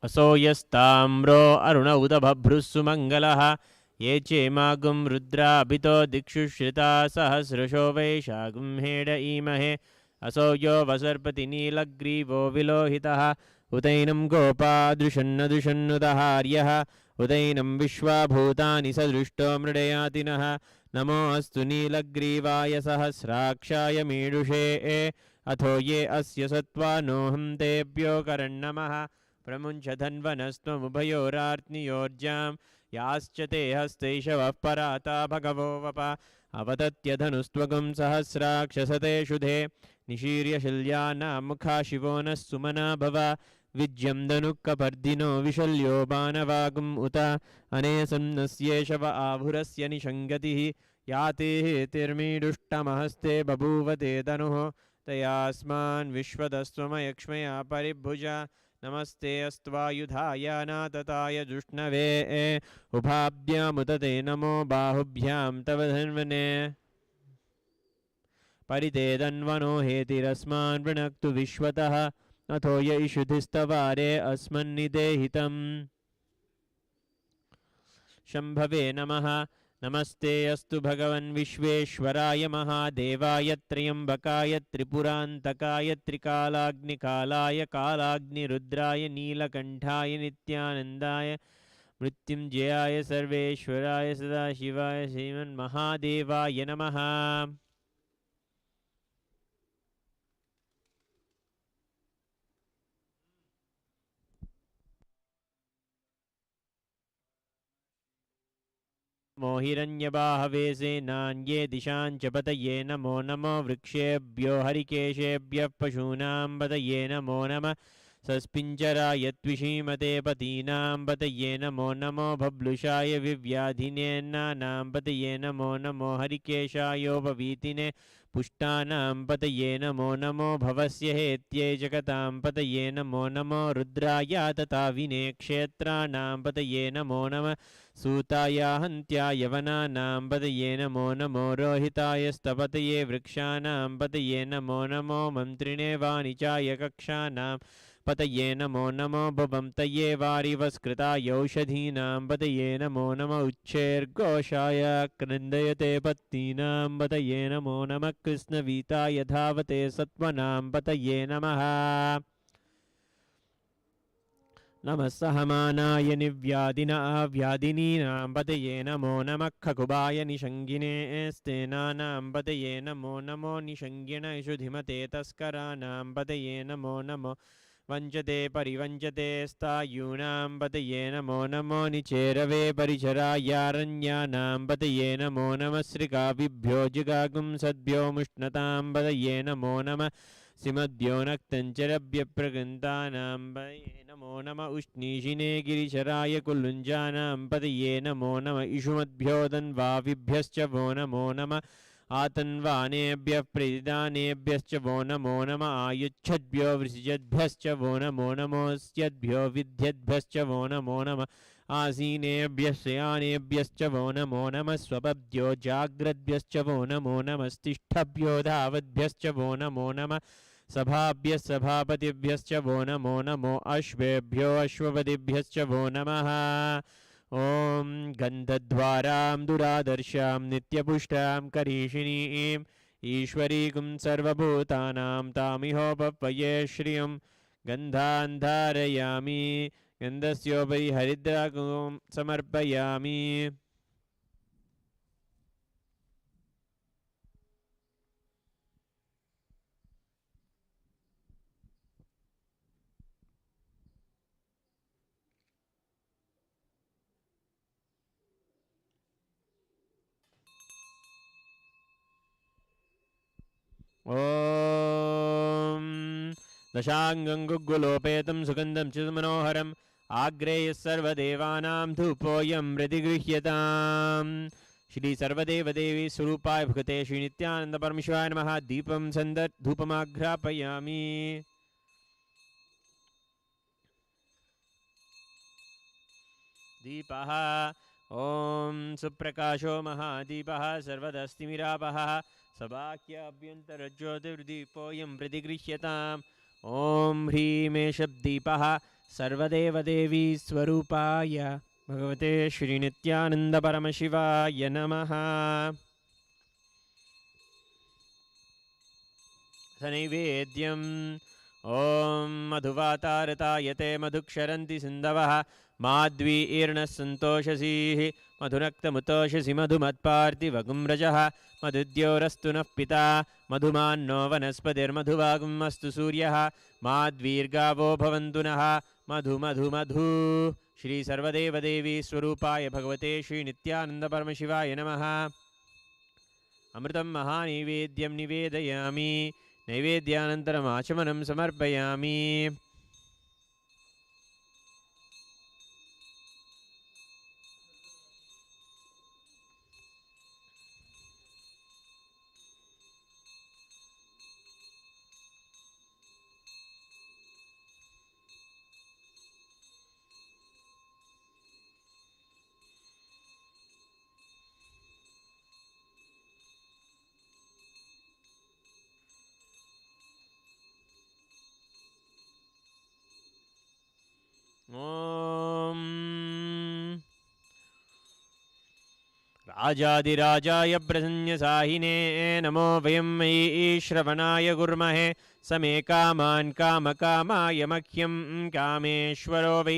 असो यस्ताम्रो अरुण उत बभ्रुस्सुमङ्गलः ये चेमागुं रुद्राभितो दिक्षु श्रिता सहस्रशो वैशागुं head ईमहे असो यो वसर्पति नीलग्रीवो विलोहितः उतैनं गोपादृशन्नदृशन्नुदहार्यः उतैनं विश्वाभूतानि सदृष्टो मृडयातिनः नमो अस्तु नीलग्रीवाय सहस्राक्षाय मीडुषे अथो ये अस्य सत्त्वानोऽहं तेभ्यो करन्नमः प्रमुञ्चधन्वनस्त्वमुभयोरार्त्नियोर्जां याश्च ते हस्तैषवः पराता भगवो वप अवतत्यधनुस्त्वगुं सहस्राक्षसते शुधे निशीर्य शल्यानामुखा शिवो नः सुमना भव विज्यं धनुक्कपर्दिनो विशल्यो बाणवागुम् उत अनेसन्नस्येषव आभुरस्य निषङ्गतिः याते तिर्मीडुष्टमहस्ते बभूव ते धनुः तयास्मान् विश्वदस्त्वमयक्ष्मया परिभुजा नमस्ते अस्त्वायुधाय नातताय जुष्णवे उभाभ्यामुदते नमो बाहुभ्यां तव धन्वने परिते तन्वनो हेतिरस्मान् वृणक्तु विश्वतः अथो य इषुधिस्तवारे अस्मन्निदेहितम् शम्भवे नमः नमस्ते अस्तु भगवन् विश्वेश्वराय महादेवाय त्र्यम्बकाय त्रिपुरान्तकाय त्रिकालाग्निकालाय कालाग्निरुद्राय नीलकण्ठाय नित्यानन्दाय मृत्युञ्जयाय सर्वेश्वराय सदाशिवाय श्रीमन्महादेवाय नमः मोहिरण्यबाहवे सेनान्ये दिशाञ्च पतये नमो नमो वृक्षेभ्यो हरिकेशेभ्यः पशूनां पतये नमो नमः सस्पिञ्जराय त्विषीमते पतीनां पतये नमो नमो बभ्लुषाय विव्याधिनेन्नानां पतये नमो नमो हरिकेशायोपवीतिने पुष्टानां पतये नमो नमो भवस्य हेत्यै जगतां पतये नमो नमो रुद्राय तथा विने क्षेत्राणां पतये नमो नमः सूताय हन्त्याय वनानां पतये नमो नमो रोहिताय स्तपतये वृक्षाणां पतये नमो नमो मन्त्रिणे वाणिजाय कक्षानां पतये नमो नमो भवन्तये वारिवस्कृताय औषधीनां पतये नमो नमो उच्छेर्घोषाय क्रन्दयते पत्नीनां पतये नमो नमः कृष्णवीताय धावते सत्त्वनां पतये नमः नमः सहमानाय निव्याधिनाव्याधिनीनां पतये नमो नमः खकुबाय निषङ्गिने स्तेनानां पतये नमो नमो निषङ्गिण इषुधिमते तस्कराणां पतये नमो नमो वञ्चते परिवञ्चते स्थायूनां पतये नमो नमो निचेरवे परिचरायारण्यानां पतये नमो नमः श्रिकाभिभ्यो जिगागुं सद्भ्यो मुष्णतां पतये नमो नमः सिमद्भ्यो नक्तञ्चरभ्यप्रगन्तानां पतये नमो नमः उष्णीषिणे गिरिचराय कुल्लुञ्जानां पतये नमो नमः इषुमद्भ्यो दन्वाविभ्यश्च वो नमो नमः आतन्वानेभ्यः प्रतिदानेभ्यश्च वो नमो नमः आयुच्छद्भ्यो वृषिजद्भ्यश्च वो नमो नमोऽस्यद्भ्यो विद्यद्भ्यश्च वो नमो नमः आसीनेभ्यः शयानेभ्यश्च वो नमो नमः स्वपद्भ्यो जाग्रद्भ्यश्च वो नमो नमस्तिष्ठभ्यो धावद्भ्यश्च वो नमो नमः सभाभ्यः सभापतिभ्यश्च वो नमो नमो अश्वेभ्यो अश्वपतिभ्यश्च वो नमः ॐ गन्धद्वारां दुरादर्शां नित्यपुष्टां करीषिणीं ईश्वरीकुं सर्वभूतानां तामिहोपपये श्रियं गन्धान् धारयामि गन्धस्योपरि हरिद्राकुं समर्पयामि ॐ दशाङ्गं गुग्गुलोपेतं सुगन्धं चितमनोहरम् आग्रेयः सर्वदेवानां धूपोऽयं प्रतिगृह्यताम् श्री सर्वदेवदेवी स्वरूपाय भगते श्रीनित्यानन्दपरमेश्वराय नमः दीपं धूपमाघ्रापयामि दीपः ॐ सुप्रकाशो महादीपः सर्वदस्तिमिरापः सबाह्याभ्यन्तरज्योतिर्दीपोऽयं प्रतिगृह्यताम् ॐ ह्रीमेषदीपः सर्वदेवदेवी स्वरूपाय भगवते श्रीनित्यानन्दपरमशिवाय नमः सनैवेद्यम् ॐ मधुवातारतायते मधुक्षरन्ति सिन्धवः माध्वीर्णः सन्तोषसीः मधुनक्तमुतोषसि मधुमत्पार्थिवगुं मधुद्योरस्तु नः पिता मधुमान्नो वनस्पतिर्मधुवागुम् अस्तु सूर्यः माद्वीर्गावो भवन्तु नः मधु मधु मधु श्री सर्वदेवदेवी स्वरूपाय भगवते श्रीनित्यानन्दपरमशिवाय नमः अमृतं महानैवेद्यं निवेदयामि नैवेद्यानन्तरम् आचमनं समर्पयामि राजाधिराजाय प्रसन्नसाहिने नमो वयं मयि श्रवणाय गुर्महे समे कामान् कामकामाय मह्यं कामेश्वरो वै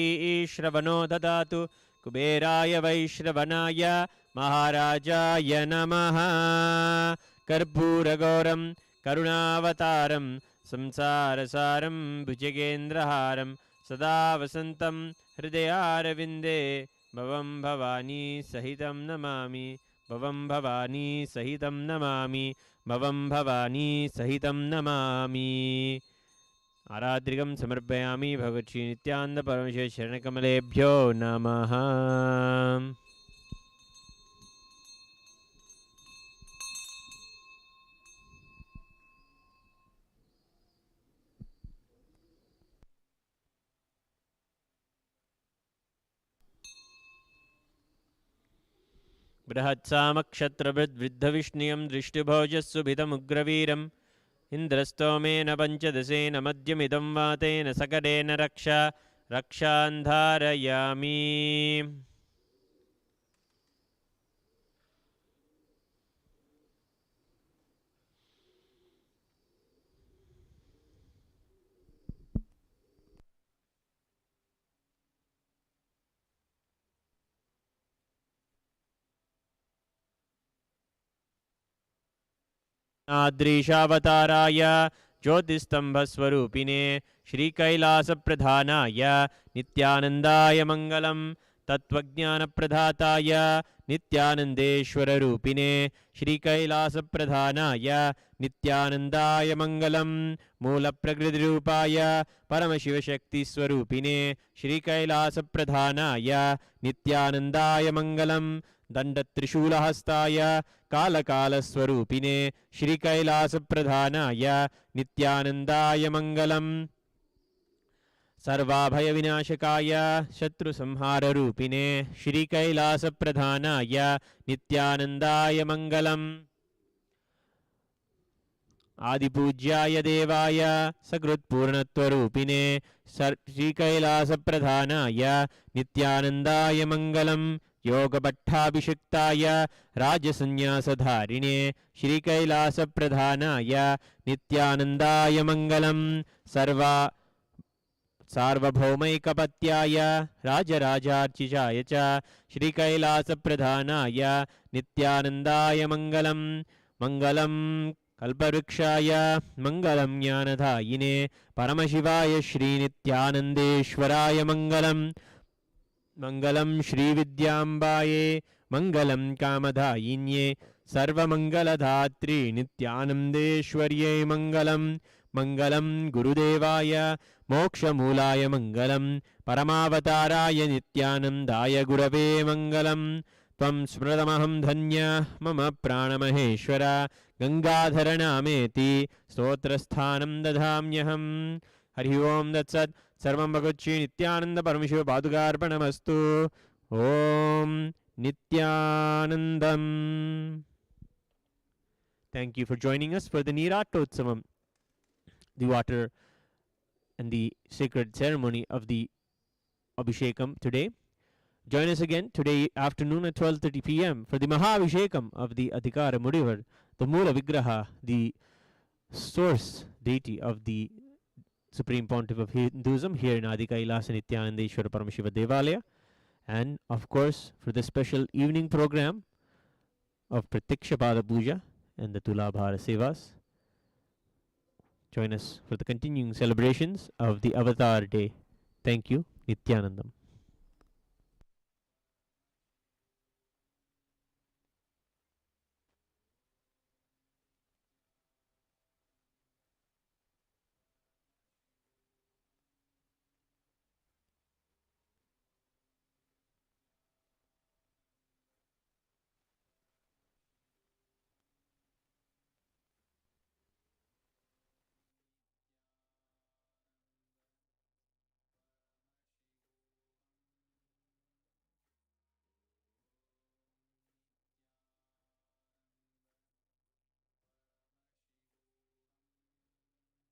श्रवणो ददातु कुबेराय वैश्रवणाय महाराजाय नमः कर्पूरगौरं करुणावतारं संसारसारं भुजगेन्द्रहारं सदा वसन्तं हृदयारविन्दे भवं भवानी सहितं नमामि भवं भवानी सहितं नमामि भवं भवानी सहितं नमामि आरात्रिकं समर्पयामि भगवती नित्यानन्दपरमेश्वर चरणकमलेभ्यो नमः बृहत्सामक्षत्रवृद्धविष्णुयं दृष्टिभोजस्सुभितमुग्रवीरम् इन्द्रस्तोमेन पञ्चदशेन मध्यमिदं वातेन सकलेन रक्षान् धारयामि आद्रीशावताराय ज्योतिस्तंभस्वरूपिणे श्रीकैलासप्रधानाय नित्यानन्दाय मङ्गलं तत्त्वज्ञानप्रदाताय नित्यानन्देश्वररूपिणे श्रीकैलासप्रधानाय नित्यानन्दाय मङ्गलं मूलप्रकृतिरूपाय परमशिवशक्तिस्वरूपिणे श्रीकैलासप्रधानाय नित्यानन्दाय मङ्गलं दण्डत्रिशूलहस्ताय कालकालस्वरूपिणे श्रीकैलासप्रधानाय नित्यानन्दाय मङ्गलम् सर्वाभयविनाशकाय शत्रुसंहाररूपिणे श्रीकैलासप्रधानाय नित्यानन्दाय मङ्गलम् आदिपूज्याय देवाय सकृत्पूर्णत्वरूपिणे श्रीकैलासप्रधानाय नित्यानन्दाय मङ्गलम् योगपट्टाभिषिक्ताय राजसन्न्यासधारिणे श्रीकैलासप्रधानाय नित्यानन्दाय मङ्गलं सार्वभौमैकपत्याय राजराजार्चिताय च श्रीकैलासप्रधानाय नित्यानन्दाय मङ्गलं मङ्गलं कल्पवृक्षाय मङ्गलं ज्ञानदायिने परमशिवाय श्रीनित्यानन्देश्वराय मङ्गलम् मङ्गलं श्रीविद्याम्बाये मङ्गलं कामदायिन्ये सर्वमङ्गलधात्री नित्यानन्देश्वर्यै मङ्गलं मङ्गलं गुरुदेवाय मोक्षमूलाय मङ्गलं परमावताराय नित्यानन्दाय गुरवे मङ्गलं त्वं स्मृतमहं धन्य मम प्राणमहेश्वर गङ्गाधरनामेति स्तोत्रस्थानं दधाम्यहम् हरि ओं तत्सत् सर्वं भगवच्छ्री नित्यानंद परमशिव पादुकार्पणमस्तु ओम Nityanandam. Thank you for joining us for the Neeratotsavam, the water and the sacred ceremony of the Abhishekam today. Join us again today afternoon at 12:30 p.m. for the Mahabhishekam of the Adhikara Mudivar, the Mula Vigraha, the source deity of the Supreme Pontiff of Hinduism here in Adi KAILASA Nityanandeshwara Paramashiva Devalaya, and of course for the special evening program of Pratiksha Pada Puja and the Tulabhara Sevas. Join us for the continuing celebrations of the Avatar Day. Thank you. Nityanandam.